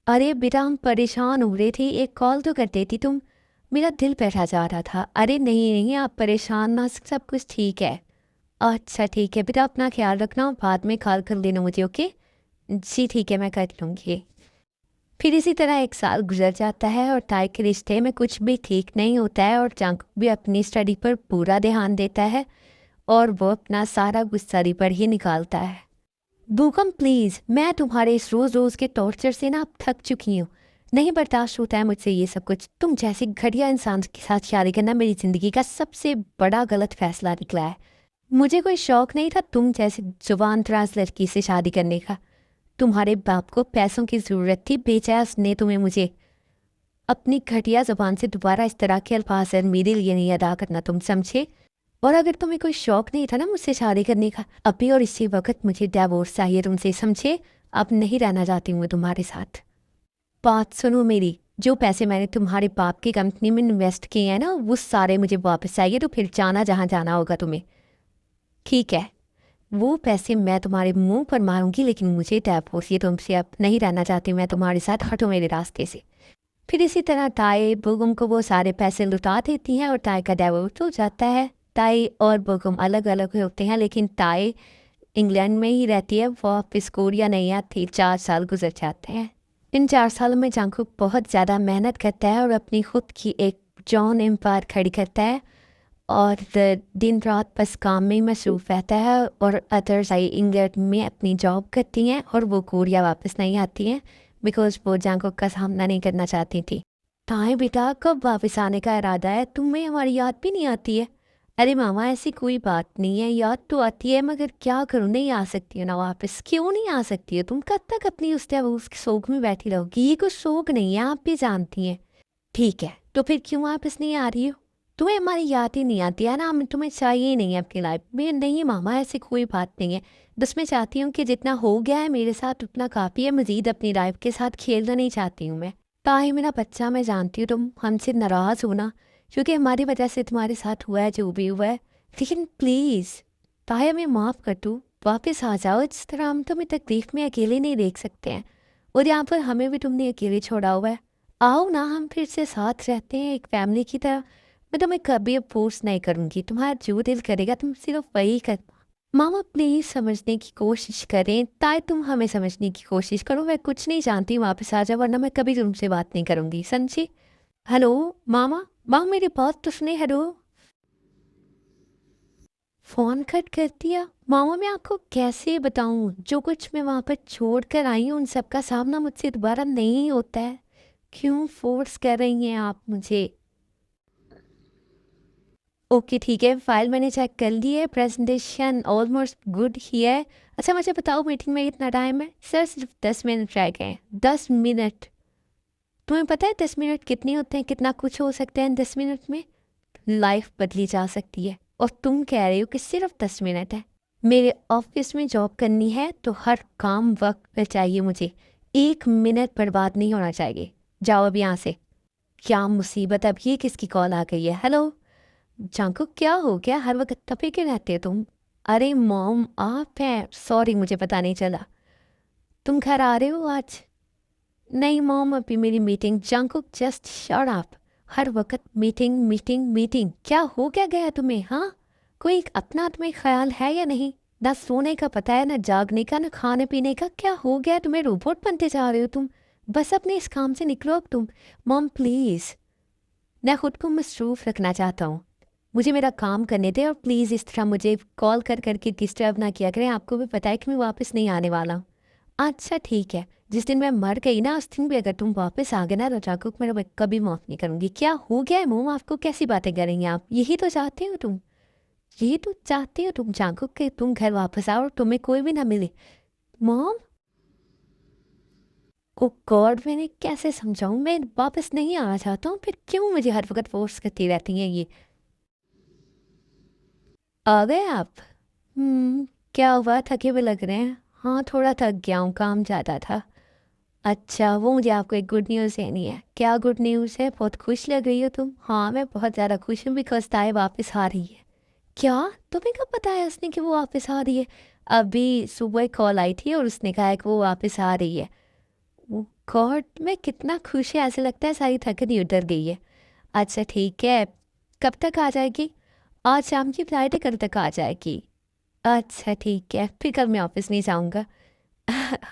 अरे बेटा, हम परेशान हो रहे थे, एक कॉल तो कर देती तुम। मेरा दिल बैठा जा रहा था। अरे नहीं नहीं, आप परेशान ना, सब कुछ ठीक है। अच्छा ठीक है बेटा, अपना ख्याल रखना, बाद में कॉल कर लेना मुझे, ओके। जी ठीक है, मैं कर लूँगी। फिर इसी तरह एक साल गुजर जाता है और ताई के रिश्ते में कुछ भी ठीक नहीं होता है और जंग भी अपनी स्टडी पर पूरा ध्यान देता है और वो अपना सारा गुस्सा री पर ही निकालता है। भूकंप प्लीज़, मैं तुम्हारे इस रोज़ रोज़ के टॉर्चर से ना अब थक चुकी हूँ। नहीं बर्दाश्त होता है मुझसे ये सब कुछ। तुम जैसे घटिया इंसान के साथ शादी करना मेरी ज़िंदगी का सबसे बड़ा गलत फैसला निकला है। मुझे कोई शौक नहीं था तुम जैसे जुबान दराज लड़की से शादी करने का। तुम्हारे बाप को पैसों की ज़रूरत थी, बेचा उसने तुम्हें मुझे। अपनी घटिया ज़ुबान से दोबारा इस तरह के अल्फाज मेरे लिए नहीं अदा करना, तुम समझे। और अगर तुम्हें कोई शौक नहीं था ना मुझसे शादी करने का, अभी और इसी वक्त मुझे डिवोर्स चाहिए तुमसे, समझे। अब नहीं रहना चाहती हूँ मैं तुम्हारे साथ। बात सुनो मेरी, जो पैसे मैंने तुम्हारे बाप की कंपनी में इन्वेस्ट किए हैं ना, वो सारे मुझे वापस चाहिए। तो फिर जाना जहाँ जाना होगा तुम्हें, ठीक है। वो पैसे मैं तुम्हारे मुंह पर मारूंगी, लेकिन मुझे डिवोर्स, ये तुमसे अब नहीं रहना चाहती मैं तुम्हारे साथ, हटो मेरे रास्ते से। फिर इसी तरह ताई बुगुम को वो सारे पैसे लुटा देती हैं और ताई का डिवोर्स हो जाता है। ताई और बुगुम अलग अलग होते हैं, लेकिन ताई इंग्लैंड में ही रहती है, वो वापस कोरिया नहीं आती। 4 साल गुजर जाते हैं। इन 4 सालों में जंगकुक बहुत ज़्यादा मेहनत करता है और अपनी खुद की एक जॉन एम्पायर खड़ी करता है और दिन रात बस काम में ही मसरूफ़ रहता है। और अदर्स आई इंग्लैंड में अपनी जॉब करती हैं और वो कोरिया वापस नहीं आती हैं बिकॉज वो जंगकुक का सामना नहीं करना चाहती थी। ताए बेटा, कब वापस आने का इरादा है? तुम्हें हमारी याद भी नहीं आती है? अरे मामा, ऐसी कोई बात नहीं है, याद तो आती है, मगर क्या करूँ, नहीं आ सकती हो ना वापस। क्यों नहीं आ सकती हो तुम? कब तक अपनी उसके शौक में बैठी रहोगी? ये कुछ शौक नहीं है, आप भी जानती हैं। ठीक है, तो फिर क्यों वापस नहीं आ रही हो? तुम्हें हमारी याद ही नहीं आती है ना, हमें तुम्हें चाहिए ही नहीं है अपनी लाइफ में। नहीं मामा, ऐसी कोई बात नहीं है। बस मैं चाहती हूँ कि जितना हो गया है मेरे साथ उतना काफ़ी है, मज़ीद अपनी लाइफ के साथ खेलना नहीं चाहती हूँ मैं। ताहि मेरा बच्चा, मैं जानती हूँ तुम हमसे नाराज़ हो ना, क्योंकि हमारी वजह से तुम्हारे साथ हुआ है जो भी हुआ है, लेकिन प्लीज़ ताहि हमें माफ़ कर दो, वापस आ जाओ। इस तरह हम तुम्हें तकलीफ में अकेले नहीं देख सकते हैं और यहाँ पर हमें भी तुमने अकेले छोड़ा हुआ है। आओ ना, हम फिर से साथ रहते हैं एक फैमिली की तरह। मैं तुम्हें कभी अब फोर्स नहीं करूँगी, तुम्हारा जो दिल करेगा तुम सिर्फ वही कर। मामा प्लीज़ समझने की कोशिश करें, ताई तुम हमें समझने की कोशिश करो। मैं कुछ नहीं जानती, वापस आ जाओ वरना मैं कभी तुमसे बात नहीं करूँगी, समझी। हेलो मामा, मामा मेरी बात तो सुने। हेलो, फ़ोन कट कर दिया। मामा मैं आपको कैसे बताऊँ, जो कुछ मैं वहाँ पर छोड़ कर आई हूँ उन सब का सामना मुझसे दोबारा नहीं होता है। क्यों फोर्स कर रही हैं आप मुझे? ओके ठीक है, फाइल मैंने चेक कर ली है, प्रेजेंटेशन ऑलमोस्ट गुड ही है। अच्छा मुझे बताओ मीटिंग में कितना टाइम है? सर सिर्फ 10 मिनट रह गए हैं। 10 मिनट? तुम्हें पता है 10 मिनट कितने होते हैं, कितना कुछ हो सकता है 10 मिनट में? लाइफ बदली जा सकती है और तुम कह रहे हो कि सिर्फ 10 मिनट है। मेरे ऑफिस में जॉब करनी है तो हर काम वक्त पे चाहिए मुझे। 1 मिनट बर्बाद नहीं होना चाहिए। जाओ अब यहाँ से। क्या मुसीबत, अब ये किसकी कॉल आ गई है? हेलो जांको, क्या हो गया? हर वक्त तपे के रहते हो तुम। अरे मॉम, आप हैं? सॉरी मुझे पता नहीं चला। तुम घर आ रहे हो आज? नहीं मॉम, अभी मेरी मीटिंग। जांको जस्ट शट अप। हर वक्त मीटिंग मीटिंग मीटिंग। क्या हो क्या गया तुम्हें? हाँ, कोई अपना तुम्हें ख्याल है या नहीं? ना सोने का पता है, ना जागने का, ना खाने पीने का। क्या हो गया तुम्हें? रोबोट बनते जा रहे हो तुम। बस अपने इस काम से निकलो अब तुम। मॉम प्लीज़, मैं खुद को मसरूफ़ रखना चाहता हूँ, मुझे मेरा काम करने दें और प्लीज़ इस तरह मुझे कॉल कर करके डिस्टर्ब ना किया करें। आपको भी पता है कि मैं वापस नहीं आने वाला हूँ। अच्छा ठीक है, जिस दिन मैं मर गई ना उस दिन भी अगर तुम वापस आ गए ना रजाकुक, मैं कभी माफ़ नहीं करूँगी। क्या हो गया है मोम आपको? कैसी बातें करेंगे आप? यही तो चाहते हो तुम, यही तो चाहते हो तुम जाकुक, कि तुम घर वापस आओ और तुम्हें कोई भी ना मिले। मॉम, ओ गॉड, मैंने कैसे समझाऊँ? मैं वापस नहीं आना चाहता हूँ, फिर क्यों मुझे हर वक्त फोर्स करती रहती हैं ये? आ गए आप? क्या हुआ, थके हुए लग रहे हैं। हाँ थोड़ा थक गया हूँ, काम ज़्यादा था। अच्छा, वो मुझे आपको एक गुड न्यूज़ देनी है। क्या गुड न्यूज़ है? बहुत खुश लग रही हो तुम। हाँ मैं बहुत ज़्यादा खुश हूँ बिकॉज ताई वापस आ रही है। क्या? तुम्हें कब बताया उसने कि वो वापस आ रही है? अभी सुबह कॉल आई थी और उसने कहा है कि वो वापस आ रही है। वो गॉड, मैं कितना खुश है, ऐसे लगता है सारी थकन ही उतर गई है। अच्छा ठीक है, कब तक आ जाएगी? आज शाम की फ्लाइट है, कल तक आ जाएगी। अच्छा ठीक है, फिर कल मैं ऑफिस नहीं जाऊँगा।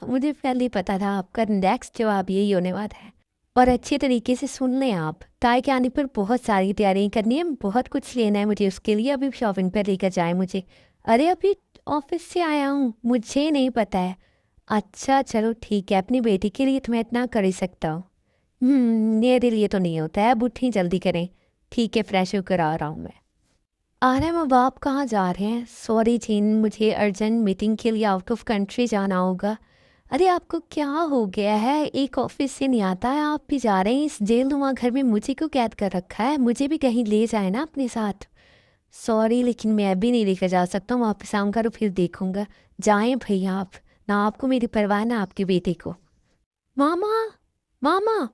मुझे पहले ही पता था आपका नेक्स्ट जवाब यही होने वाला है। और अच्छे तरीके से सुन लें आप, ताई के आने पर बहुत सारी तैयारियां करनी है, बहुत कुछ लेना है मुझे उसके लिए, अभी शॉपिंग पर लेकर जाए मुझे। अरे अभी ऑफिस से आया हूँ, मुझे नहीं पता है। अच्छा चलो ठीक है, अपनी बेटी के लिए तो मैं इतना कर ही सकता हूँ। मेरे लिए तो नहीं होता है, अब उठी जल्दी करें। ठीक है, फ्रेश होकर आ रहा हूँ मैं। आ रहे हैं, अब आप कहाँ जा रहे हैं? सॉरी जीन, मुझे अर्जेंट मीटिंग के लिए आउट ऑफ कंट्री जाना होगा। अरे आपको क्या हो गया है? एक ऑफिस से नहीं आता है, आप भी जा रहे हैं इस जेलनुमा घर में, मुझे क्यों कैद कर रखा है? मुझे भी कहीं ले जाए ना अपने साथ। सॉरी लेकिन मैं अभी नहीं लेकर जा सकता हूँ, वापस आऊँगा तो फिर देखूंगा। जाएं भैया आप, ना आपको मेरी परवाह ना आपके बेटे को। मामा, मामा।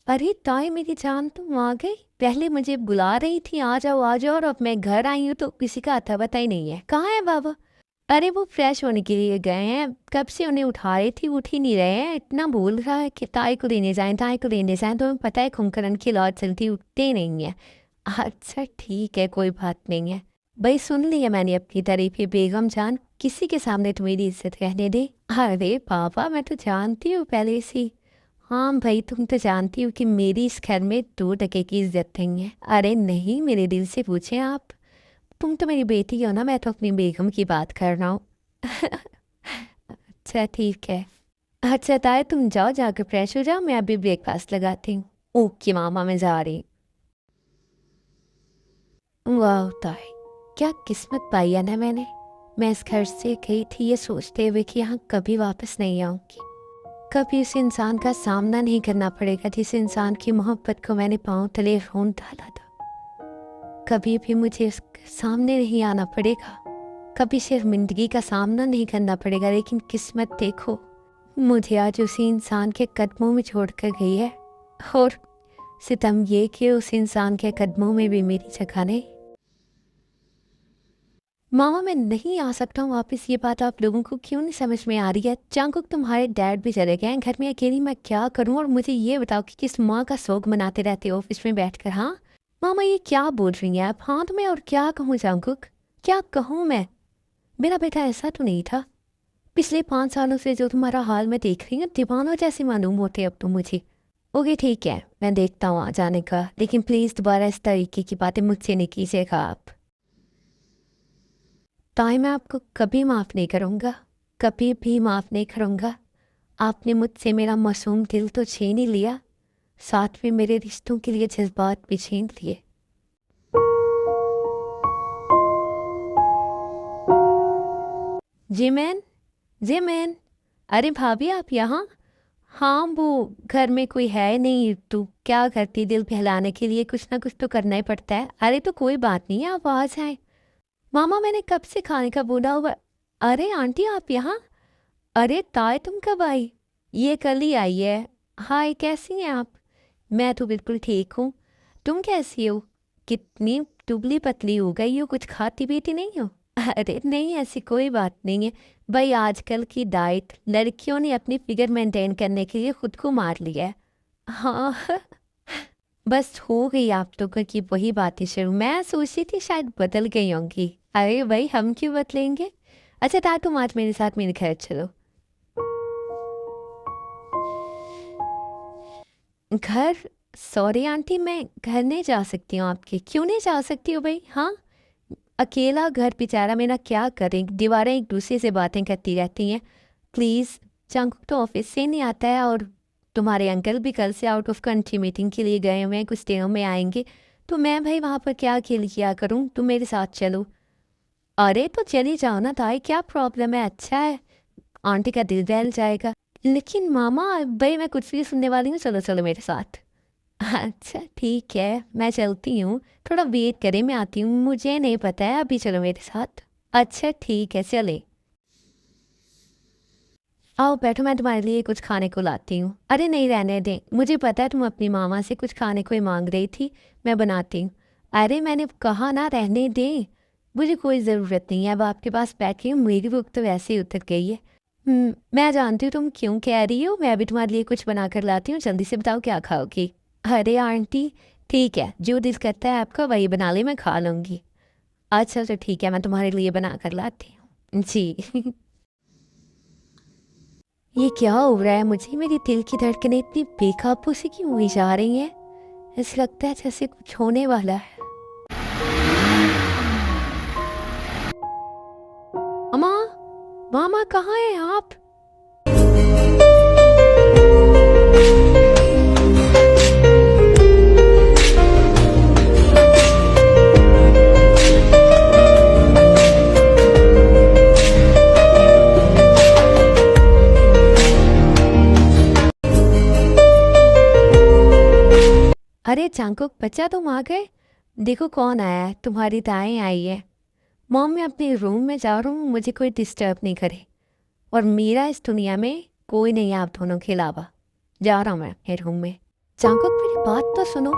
अरे ताई मेरी जान, तुम आ गई? पहले मुझे बुला रही थी आ जाओ, और अब मैं घर आई हूँ तो किसी का अता पता ही नहीं है। कहाँ है बाबा? अरे वो फ्रेश होने के लिए गए हैं, कब से उन्हें उठा रही थी, उठ ही नहीं रहे हैं। इतना बोल रहा है कि ताई को लेने जाएं, ताई को लेने जाएं, तो हमें पता है कुंभकर्ण की लौट चलती, उठते ही नहीं है। अच्छा ठीक है, कोई बात नहीं है। भाई सुन लिया मैंने अपनी तारीफ, ये बेगम जान, किसी के सामने तो मेरी इज्जत रहने दे। अरे पापा, मैं तो जानती हूँ पहले से ही। हाँ भाई, तुम तो जानती हो कि मेरी इस घर में 2 टके की इज्जत नहीं है। अरे नहीं, मेरे दिल से पूछें आप। तुम तो मेरी बेटी हो ना, मैं तो अपनी बेगम की बात कर रहा हूँ। अच्छा ठीक है। अच्छा ताए, तुम जाओ, जाकर फ्रेश हो जाओ, मैं अभी ब्रेकफास्ट लगाती हूँ। ओके मामा, मैं जा रही हूँ। वाह ताए, क्या किस्मत पाई है ना मैंने। मैं इस घर से गई थी ये सोचते हुए कि यहाँ कभी वापस नहीं आऊँगी, कभी उस इंसान का सामना नहीं करना पड़ेगा जिस इंसान की मोहब्बत को मैंने पांव तले रोन डाला था। कभी भी मुझे उसके सामने नहीं आना पड़ेगा, कभी शर्मिंदगी का सामना नहीं करना पड़ेगा। लेकिन किस्मत देखो, मुझे आज उसी इंसान के कदमों में छोड़कर गई है। और सितम ये कि उस इंसान के कदमों में भी मेरी जगह नहीं। मामा मैं नहीं आ सकता हूँ वापस, ये बात आप लोगों को क्यों नहीं समझ में आ रही है? चांकुक, तुम्हारे डैड भी चले गए हैं, घर में अकेली मैं क्या करूँ? और मुझे ये बताओ कि किस माँ का शौक मनाते रहते हो ऑफिस में बैठकर? हाँ मामा, ये क्या बोल रही हैं आप? हाँ तो मैं और क्या कहूँ चांकुक, क्या कहूँ मैं? मेरा बेटा ऐसा तो नहीं था। पिछले 5 सालों से जो तुम्हारा हाल मैं देख रही हूँ, दीवानों जैसे मालूम होते अब तो मुझे। ओके ठीक है, मैं देखता हूँ आ जाने का, लेकिन प्लीज़ दोबारा इस तरीके की बातें मुझसे नहीं कीजिएगा आप। ताई मैं आपको कभी माफ़ नहीं करूँगा, कभी भी माफ़ नहीं करूँगा। आपने मुझसे मेरा मासूम दिल तो छीन ही लिया, साथ में मेरे रिश्तों के लिए जज्बात भी छीन लिए। जिमैन, जिमैन, अरे भाभी आप यहाँ? हाँ वो घर में कोई है नहीं, तू क्या करती? दिल बहलाने के लिए कुछ ना कुछ तो करना ही पड़ता है। अरे तो कोई बात नहीं है, आप आ जाए। मामा मैंने कब से खाने का बोला हुआ। अरे आंटी आप यहाँ? अरे ताई तुम कब आई? ये कल ही आई है। हाय कैसी हैं आप? मैं तो बिल्कुल ठीक हूँ, तुम कैसी हो? कितनी दुबली पतली हो गई हो, कुछ खाती पीती नहीं हो? अरे नहीं, ऐसी कोई बात नहीं है। भाई आजकल की डाइट, लड़कियों ने अपनी फिगर मेंटेन करने के लिए खुद को मार लिया है। हाँ बस हो गई आप लोगों की वही बातें शुरू, मैं सोचती थी शायद बदल गई होंगी। अरे भाई हम क्यों बदलेंगे? अच्छा ता तुम आज मेरे साथ मेरे घर चलो। घर? सॉरी आंटी, मैं घर नहीं जा सकती हूँ आपके। क्यों नहीं जा सकती हो भाई? हाँ अकेला घर बेचारा मेरा क्या करें, दीवारें एक दूसरे से बातें करती रहती हैं। प्लीज़, जंकुक तो ऑफिस से नहीं आता है, और तुम्हारे अंकल भी कल से आउट ऑफ कंट्री मीटिंग के लिए गए हुए हैं, कुछ दिनों में आएंगे। तो मैं भाई वहाँ पर क्या अकेले किया करूँ? तुम मेरे साथ चलो। अरे तो चली जाओ ना ताई, क्या प्रॉब्लम है? अच्छा है, आंटी का दिल बहल जाएगा। लेकिन मामा भाई मैं कुछ भी सुनने वाली हूँ, चलो चलो मेरे साथ। अच्छा ठीक है, मैं चलती हूँ, थोड़ा वेट करें, मैं आती हूँ, मुझे नहीं पता है, अभी चलो मेरे साथ। अच्छा ठीक है, चले। आओ बैठो, मैं तुम्हारे लिए कुछ खाने को लाती हूँ। अरे नहीं रहने दें, मुझे पता है तुम अपनी मामा से कुछ खाने को ही मांग रही थी, मैं बनाती हूँ। अरे मैंने कहा ना रहने दें, मुझे कोई ज़रूरत नहीं है, अब आपके पास बैठी हूँ, मेरी भूख तो वैसे ही उतर गई है। मैं जानती हूँ तुम क्यों कह रही हो, मैं अभी तुम्हारे लिए कुछ बना कर लाती हूँ, जल्दी से बताओ क्या खाओगी? अरे आंटी ठीक है, जो दिल करता है आपका वही बना ले, मैं खा लूँगी। अच्छा तो ठीक है, मैं तुम्हारे लिए बना कर लाती हूँ जी। ये क्या हो रहा है मुझे? मेरी दिल की धड़कनें इतनी बेकाबू से क्यों हुई जा रही हैं? ऐसा लगता है जैसे कुछ होने वाला है। अम्मा, मामा कहाँ हैं आप? अरे चांकुक बच्चा, तुम आ गए? देखो कौन आया है, तुम्हारी ताएं आई है। मॉम, मैं अपने रूम में जा रहा हूँ, मुझे कोई डिस्टर्ब नहीं करे। और मेरा इस दुनिया में कोई नहीं है आप दोनों के अलावा। जा रहा हूँ मैं अपने रूम में। चांकुक मेरी बात तो सुनो।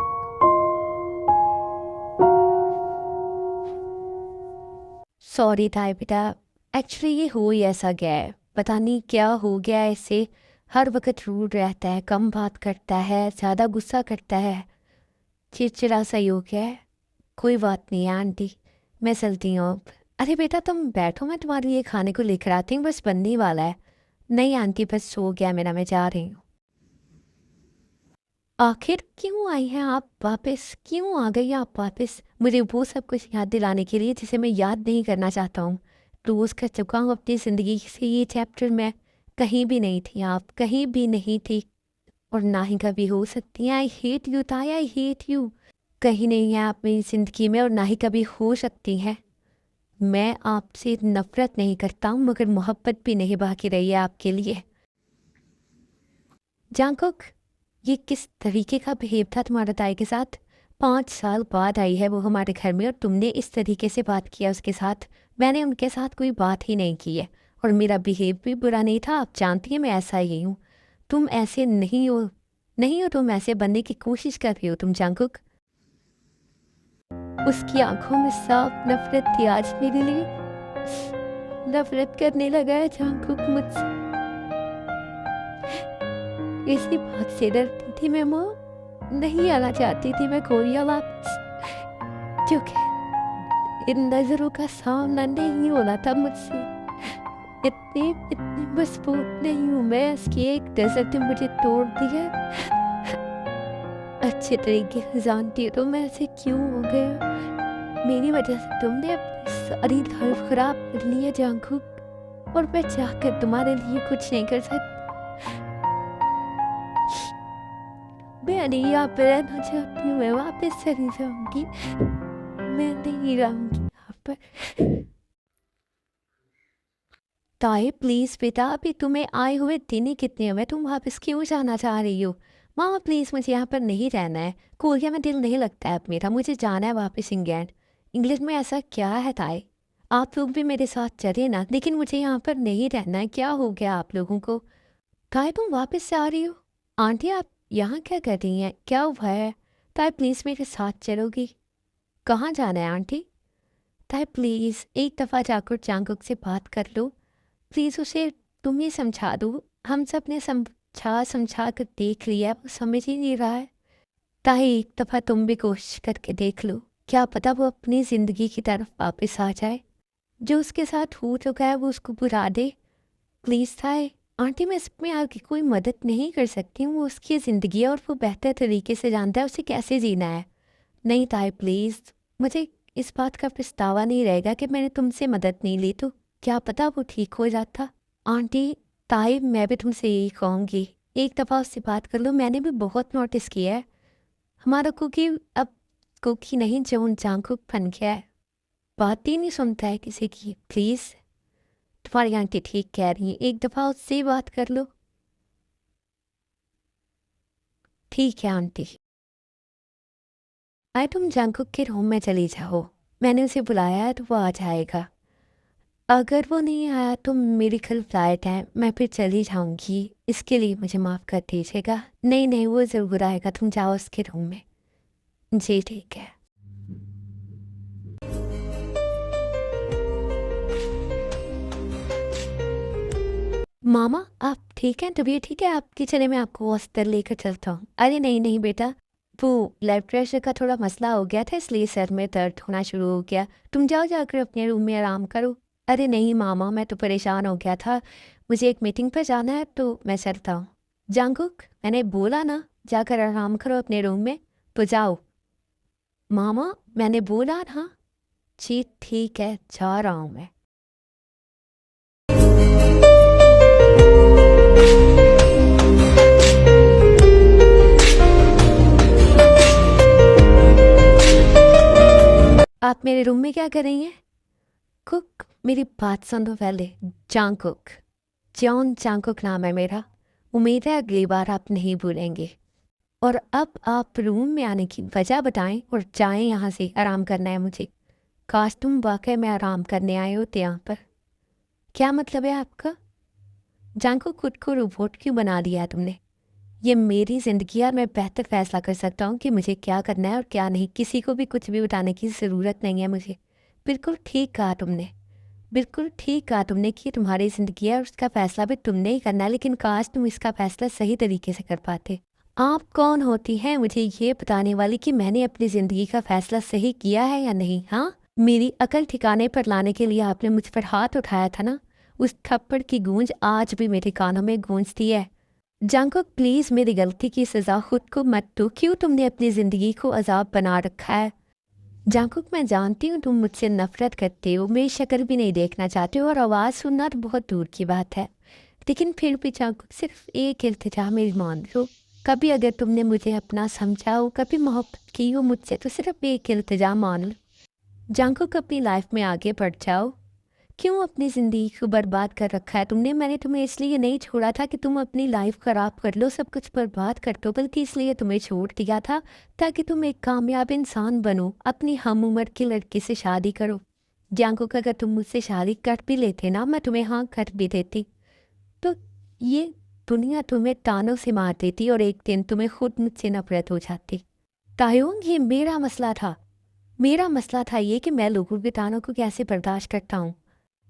सॉरी ताए बेटा, एक्चुअली ये हो ही ऐसा गया है, पता नहीं क्या हो गया है इसे। हर वक्त रूड रहता है, कम बात करता है, ज़्यादा गुस्सा करता है, चिड़चिड़ा सा ही हो गया है। कोई बात नहीं है आंटी, मैं चलती हूँ अब। अरे बेटा तुम बैठो, मैं तुम्हारे लिए खाने को लेकर आती हूँ, बस बनने ही वाला है। नहीं आंटी, बस सो गया मेरा, मैं जा रही हूँ। आखिर क्यों आई हैं आप वापस? क्यों आ गई आप वापस मुझे वो सब कुछ याद दिलाने के लिए जिसे मैं याद नहीं करना चाहता हूँ? क्लोज कर चुका हूँ अपनी ज़िंदगी से ये चैप्टर। मैं कहीं भी नहीं थी, आप कहीं भी नहीं थी, और ना ही कभी हो सकती हैं। आई हेट यू ताया, आई हेट यू। कहीं नहीं है आप मेरी ज़िंदगी में, और ना ही कभी हो सकती हैं। मैं आपसे नफ़रत नहीं करता हूँ, मगर मोहब्बत भी नहीं बाकी रही है आपके लिए। जांकुक, ये किस तरीके का बिहेव था तुम्हारे ताई के साथ? 5 साल बाद आई है वो हमारे घर में, और तुमने इस तरीके से बात किया उसके साथ। मैंने उनके साथ कोई बात ही नहीं की है, और मेरा बिहेव भी बुरा नहीं था। आप जानती हैं मैं ऐसा ही हूँ। तुम ऐसे नहीं हो, नहीं हो, तुम ऐसे बनने की कोशिश कर रही हो तुम जांकुक। उसकी आंखों में साफ नफरत थी आज मेरे लिए। नफरत करने लगा है जांकुक मुझसे। इसी बात से डरती थी मैं माँ। नहीं आना चाहती थी मैं कोरिया वापस, क्योंकि इन नजरों का सामना नहीं होना था मुझसे। इतनी इतनी मजबूत नहीं हूँ मैं, इसकी एक नजर ने मुझे तोड़ दिया। अच्छे तरीके से जानती हो तो मैं ऐसे क्यों हो गया। मेरी वजह से तुमने अपनी सारी लाइफ खराब कर ली है जांकुक, और मैं चाहकर तुम्हारे लिए कुछ नहीं कर सकती। मैं नहीं यहाँ पे रहना चाहती हूँ, मैं वापस चली जाऊंगी। मैं नहीं रहूंगी यहाँ पर। ताए प्लीज बेटा, अभी तुम्हें आए हुए दिन ही कितने हुए, तुम वापस क्यों जाना चाह रही हो? मामा प्लीज, मुझे यहाँ पर नहीं रहना है। कोरिया में दिल नहीं लगता है अब मेरा, मुझे जाना है वापस इंग्लैंड। इंग्लैंड में ऐसा क्या है ताए? आप लोग भी मेरे साथ चले ना, लेकिन मुझे यहाँ पर नहीं रहना है। क्या हो गया आप लोगों को? ताए तुम वापस से आ रही हो? आंटी आप यहाँ क्या कर रही हैं? क्या हुआ है? ताए प्लीज़ मेरे साथ चलोगी? कहाँ जाना है आंटी? ताए प्लीज़ एक दफ़ा जाकर चांगुक से बात कर लो। प्लीज़ उसे तुम ही समझा दो। हम सब ने समझा समझा कर देख लिया, वो समझ ही नहीं रहा है। ताए एक दफ़ा तुम भी कोशिश करके देख लो, क्या पता वो अपनी ज़िंदगी की तरफ वापस आ जाए। जो उसके साथ हो चुका है वो उसको भुला दे। प्लीज़ ताए। आंटी मैं इसमें आपकी कोई मदद नहीं कर सकती हूँ, वो उसकी ज़िंदगी है और वो बेहतर तरीके से जानता है उसे कैसे जीना है। नहीं ताए प्लीज़, मुझे इस बात का पछतावा नहीं रहेगा कि मैंने तुमसे मदद नहीं ली, तो क्या पता वो ठीक हो जाता। आंटी ताए मैं भी तुमसे यही कहूँगी, एक दफ़ा उससे बात कर लो। मैंने भी बहुत नोटिस किया है हमारा कुकी अब कुकी नहीं जो जांकुक बन गया है, बात ही नहीं सुनता है किसी की। प्लीज़ तुम्हारी आंटी ठीक कह रही हैं, एक दफ़ा उससे बात कर लो। ठीक है आंटी। आए तुम जंकुक के रूम में चली जाओ, मैंने उसे बुलाया है तो वो आ जाएगा। अगर वो नहीं आया तो मेरी कल फ्लाइट है, मैं फिर चली जाऊंगी। इसके लिए मुझे माफ़ कर दीजिएगा। नहीं नहीं, वो ज़रूर आएगा, तुम जाओ उसके रूम में। जी ठीक है। मामा आप ठीक हैं? तबीयत ठीक है आपकी? चले मैं आपको हॉस्पिटल लेकर चलता हूँ। अरे नहीं नहीं बेटा, वो ब्लड प्रेशर का थोड़ा मसला हो गया था, इसलिए सर में दर्द होना शुरू हो गया। तुम जाओ जाकर अपने रूम में आराम करो। अरे नहीं मामा, मैं तो परेशान हो गया था, मुझे एक मीटिंग पर जाना है तो मैं चलता हूँ। जंगकुक, मैंने बोला ना जाकर आराम करो अपने रूम में, तो जाओ। मामा, मैंने बोला ना। जी ठीक है, जा रहा हूँ मैं। आप मेरे रूम में क्या कर रही हैं? कुक, मेरी बात सुन लो पहले। जंगकुक, जॉन जंगकुक नाम है मेरा। उम्मीद है अगली बार आप नहीं भूलेंगे। और अब आप रूम में आने की वजह बताएं और जाएं यहाँ से, आराम करना है मुझे। काश तुम वाकई में आराम करने आए होते यहाँ पर। क्या मतलब है आपका? जंगकुक, खुद को रोबोट क्यों बना दिया है तुमने? ये मेरी ज़िंदगी है और मैं बेहतर फैसला कर सकता हूँ कि मुझे क्या करना है और क्या नहीं। किसी को भी कुछ भी बताने की ज़रूरत नहीं है मुझे। बिल्कुल ठीक कहा तुमने, बिल्कुल ठीक कहा तुमने कि ये तुम्हारी ज़िंदगी है और उसका फ़ैसला भी तुमने ही करना है, लेकिन काश तुम इसका फ़ैसला सही तरीके से कर पाते। आप कौन होती हैं मुझे ये बताने वाली कि मैंने अपनी ज़िंदगी का फ़ैसला सही किया है या नहीं? हाँ, मेरी अकल ठिकाने पर लाने के लिए आपने मुझ पर हाथ उठाया था ना। उस थप्पड़ की गूंज आज भी मेरे कानों में गूंजती है। जंगकुक, प्लीज़ मेरी गलती की सज़ा खुद को मत दो। क्यों तुमने अपनी ज़िंदगी को अजाब बना रखा है? जंगकुक, मैं जानती हूँ तुम मुझसे नफरत करते हो, मेरी शक्ल भी नहीं देखना चाहते हो और आवाज़ सुनना तो बहुत दूर की बात है। लेकिन फिर भी जंगकुक, सिर्फ एक इल्तिजा मेरी मान लो। कभी अगर तुमने मुझे अपना समझा हो, कभी मोहब्बत की हो मुझसे, तो सिर्फ एक इल्तिजा मान लो। जंगकुक, अपनी लाइफ में आगे बढ़ जाओ। क्यों अपनी ज़िंदगी को बर्बाद कर रखा है तुमने? मैंने तुम्हें इसलिए नहीं छोड़ा था कि तुम अपनी लाइफ खराब कर लो, सब कुछ बर्बाद कर दो, बल्कि इसलिए तुम्हें छोड़ दिया था ताकि तुम एक कामयाब इंसान बनो, अपनी हम उम्र की लड़की से शादी करो। जंगकुक, अगर तुम मुझसे शादी कर भी लेते ना, मैं तुम्हें हाँ कर भी देती, तो ये दुनिया तुम्हें तानों से मार देती और एक दिन तुम्हें खुद मुझसे नफरत हो जाती। तायोंग, ये मेरा मसला था। मेरा मसला था ये कि मैं लोगों के तानों को कैसे बर्दाश्त करता हूँ।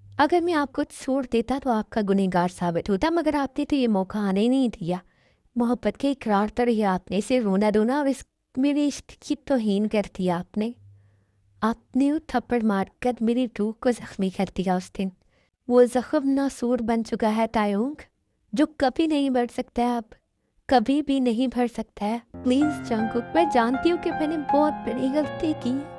अगर मैं आपको छोड़ देता तो आपका गुनहगार साबित होता, मगर आपने तो ये मौका आने ही नहीं दिया। मोहब्बत के इकरार तर ही आपने इसे रोना धोना और इस मेरे इश्क की तौहीन कर दिया आपने। आपने वो थप्पड़ मारकर मेरी रूह को जख्मी कर दिया उस दिन। वो जख्म नासूर बन चुका है तायोंग, जो कभी नहीं बढ़ सकता है, अब कभी भी नहीं भर सकता है। प्लीज़ जंगकुक, मैं जानती हूँ कि मैंने बहुत बड़ी गलती की है।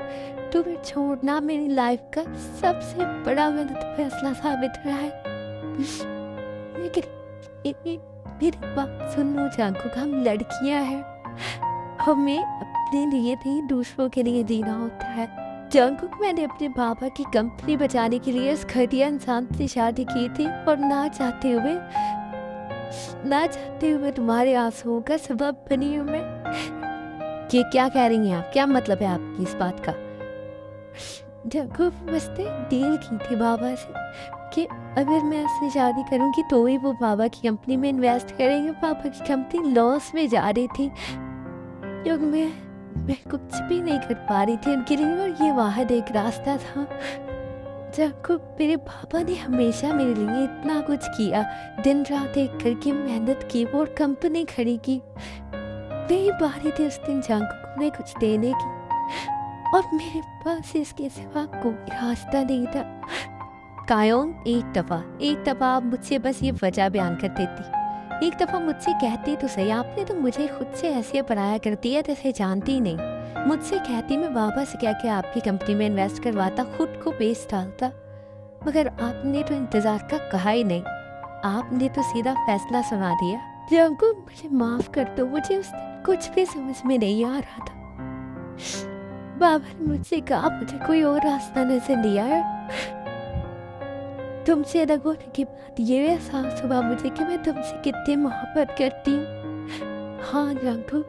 तुम्हें छोड़ना मेरी लाइफ का सबसे बड़ा गलत फैसला साबित रहा है। लेकिन मेरी बात सुन लो जंगकुक, हम लड़कियां हैं, हमें अपने लिए नहीं दूसरों के लिए जीना होता है। जंगकुक, मैंने अपने पापा की कंपनी बचाने के लिए उस घटिया इंसान से शादी की थी और ना चाहते हुए तुम्हारे आंसुओं का सबब बनी हूँ मैं। ये क्या कह रही हैं आप? क्या मतलब है आपकी इस बात का? जंगकुक, बसते डील की थी बाबा से कि अगर मैं उससे शादी करूंगी तो ही वो बाबा की कंपनी में इन्वेस्ट करेंगे। पापा की कंपनी लॉस में जा रही थी, क्योंकि मैं कुछ भी नहीं कर पा रही थी उनके लिए, और ये वाहिद एक रास्ता था। जंगकुक, मेरे पापा ने हमेशा मेरे लिए इतना कुछ किया, दिन रात एक करके मेहनत की और कंपनी खड़ी की। मेरी बारी थी उस दिन जंगकुक ने कुछ देने की, और मेरे पास इसके सिवा कोई रास्ता नहीं था। कायोंग, एक दफा आप मुझसे बस ये वजह बयान कर देती, एक दफा मुझसे कहती तो सही। आपने तो मुझे खुद से ऐसे पराया कर दिया जैसे जानती ही नहीं। मुझसे कहती, मैं बाबा से क्या क्या आपकी कंपनी में इन्वेस्ट करवाता, खुद को बेच डालता, मगर आपने तो इंतजार का कहा ही नहीं। आपने तो सीधा फैसला सुना दिया। जंगकुक, मुझे माफ कर दो, मुझे उस दिन कुछ भी समझ में नहीं आ रहा था। बाबा ने मुझसे कहा मुझे कोई और रास्ता नजर नहीं आया। तुमसे अलग होने के बाद ये एहसास हुआ मुझे कि मैं तुमसे कितनी मोहब्बत करती हूँ। हाँ जंगकुक,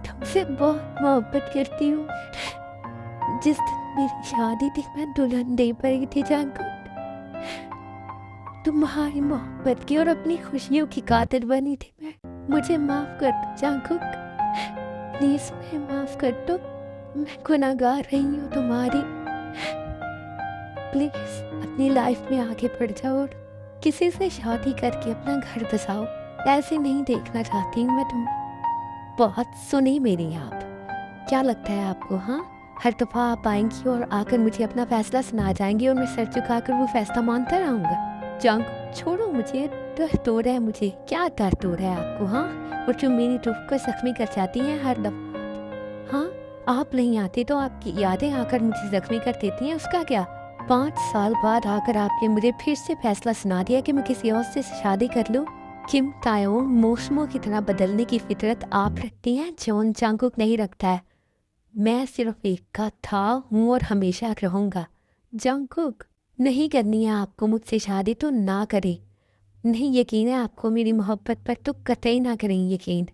तुमसे बहुत मोहब्बत करती हूँ। जिस दिन मेरी शादी थी मैं दुल्हन नहीं बनी थी जंगकुक, तुम्हारी मोहब्बत की और अपनी खुशियों की कातिल बनी थी मैं। मुझे माफ कर दो जंगकुक, प्लीज मुझे माफ कर दो, मैं गुनहगार रही हूँ तुम्हारी। प्लीज अपनी लाइफ में आगे बढ़ जाओ और किसी से शादी करके अपना घर बसाओ। ऐसे नहीं देखना चाहती हूँ मैं तुम्हें। बहुत सुनी मेरी आप। क्या लगता है आपको? हाँ, हर दफ़ा आप आएंगी और आकर मुझे अपना फैसला सुना जाएंगी और मैं सर झुकाकर वो फैसला मानता रहूँगा। जांग छोड़ो मुझे, दर्द हो रहा है मुझे। क्या दर्द हो रहा है आपको? हाँ, और जो मेरी रूह को जख्मी कर जाती हैं हर दफ़ा आप। हाँ, आप नहीं आते तो आपकी यादें आकर मुझे जख्मी कर देती हैं, उसका क्या? 5 साल बाद आकर आपने मुझे फिर से फैसला सुना दिया कि मैं किसी और से शादी कर लूँ। किम तायोंग मौसमों की तरह बदलने की फितरत आप रखती हैं, जॉन चांगकुक नहीं रखता है। मैं सिर्फ एक का था, हूँ और हमेशा रहूँगा। जंगकुक, नहीं करनी है आपको मुझसे शादी तो ना करें। नहीं यकीन है आपको मेरी मोहब्बत पर तो कतई ना करें यकीन।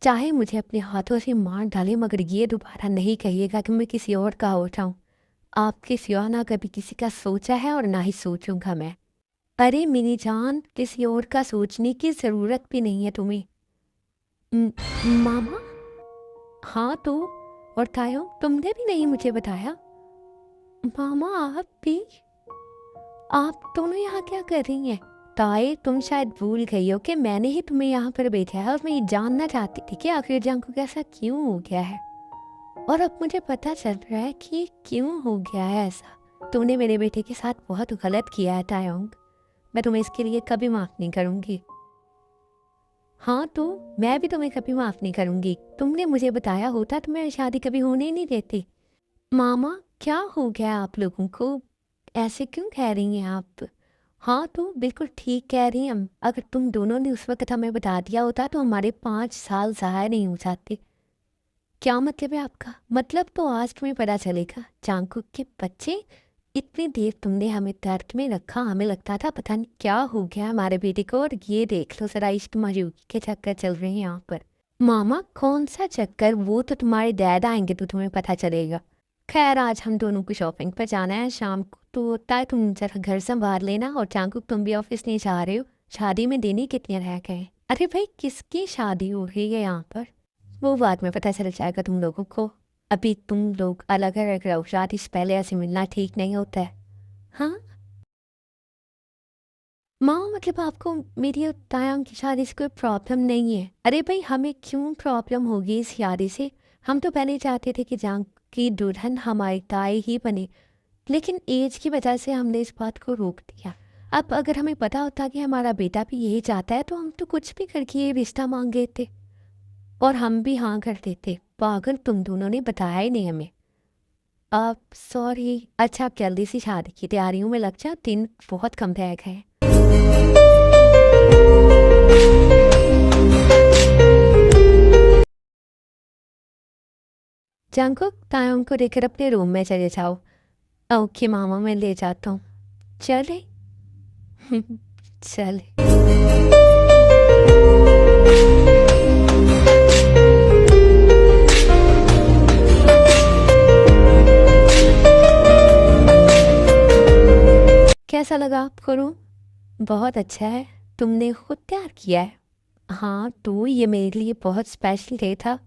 चाहे मुझे अपने हाथों से मार डाले मगर ये दोबारा नहीं कहिएगा कि मैं किसी और का हो जाऊँ। आपके सिवा ना कभी किसी का सोचा है और ना ही सोचूंगा मैं। अरे मेरी जान, किसी और का सोचने की ज़रूरत भी नहीं है तुम्हें। म- मामा? हाँ तो, और तायो तुमने भी नहीं मुझे बताया। मामा आप भी? आप दोनों यहाँ क्या कर रही हैं? ताए तुम शायद भूल गई हो कि मैंने ही तुम्हें यहाँ पर भेजा है और मैं ये जानना चाहती थी कि आखिर जान को कैसा क्यों हो गया है। और अब मुझे पता चल रहा है कि क्यों हो गया है ऐसा। तुमने मेरे बेटे के साथ बहुत गलत किया है तायोंग। मैं तुम्हें इसके लिए कभी माफ़ नहीं करूँगी। हाँ तो, मैं भी तुम्हें कभी माफ़ नहीं करूँगी। तुमने मुझे बताया होता तो मैं शादी कभी होने ही नहीं देती। मामा, क्या हो गया आप लोगों को? ऐसे क्यों कह रही हैं आप? हाँ तो बिल्कुल ठीक कह रही हैं। अगर तुम दोनों ने उस वक्त हमें बता दिया होता तो हमारे 5 साल ज़ाया नहीं हो जाते। क्या मतलब है आपका? मतलब तो आज तुम्हें पता चलेगा। चांगकुक के बच्चे, इतनी देर तुमने हमें दर्द में रखा, हमें लगता था पता नहीं क्या हो गया हमारे बेटे को, और ये देख लो जरा इश्क मजूकी के चक्कर चल रहे हैं यहाँ पर। मामा कौन सा चक्कर? वो तो तुम्हारे डैड आएंगे तो तुम्हें पता चलेगा। खैर आज हम दोनों को शॉपिंग पर जाना है शाम को, तो ताई तुम जरा घर संभाल लेना, और चांगकुक तुम भी ऑफिस नहीं जा रहे हो। शादी में देने कितने रह गए? अरे भाई किसकी शादी हो रही है यहाँ पर? वो बाद में पता चल जाएगा तुम लोगों को। अभी तुम लोग अलग अलग रहो, शादी से पहले ऐसे मिलना ठीक नहीं होता है। हाँ माँ, मतलब आपको मेरी और तायांग की शादी से कोई प्रॉब्लम नहीं है? अरे भाई हमें क्यों प्रॉब्लम होगी इस शादी से? हम तो पहले चाहते थे कि जांग की दुल्हन हमारी ताई ही बने, लेकिन एज की वजह से हमने इस बात को रोक दिया। अब अगर हमें पता होता कि हमारा बेटा भी यही चाहता है तो हम तो कुछ भी करके ये रिश्ता मांग गए थे और हम भी हाँ कर देते। पागल, तुम दोनों ने बताया ही नहीं हमें। अब सॉरी। अच्छा अब जल्दी से शादी की तैयारियों में लग जा, दिन बहुत कम रह गए। जंकुक, तायों को लेकर अपने रूम में चले जाओ। ओके मामा, मैं ले जाता हूँ। चले? चले। कैसा लगा आपको रूम? बहुत अच्छा है। तुमने खुद तैयार किया है? हाँ तो ये मेरे लिए बहुत स्पेशल डे था।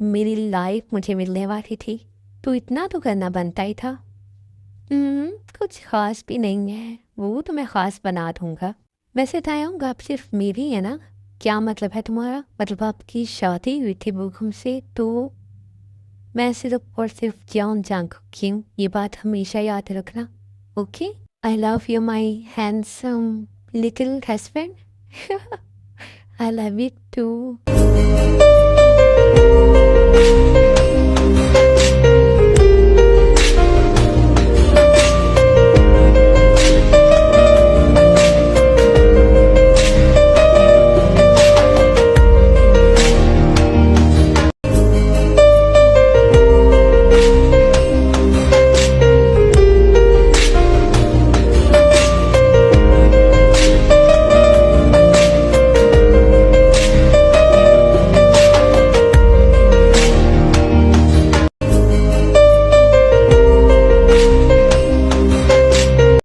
मेरी लाइफ मुझे मिलने वाली थी, तो इतना तो करना बनता ही था। कुछ ख़ास भी नहीं है, वो तो मैं ख़ास बना दूंगा। वैसे तायंग आप सिर्फ मेरी है ना? क्या मतलब है तुम्हारा? मतलब आपकी शादी हुई थी बुगम से, तो मैं सिर्फ और सिर्फ जान जांग की हूँ, ये बात हमेशा याद रखना। Okay? I love you my handsome little husband. I love you to.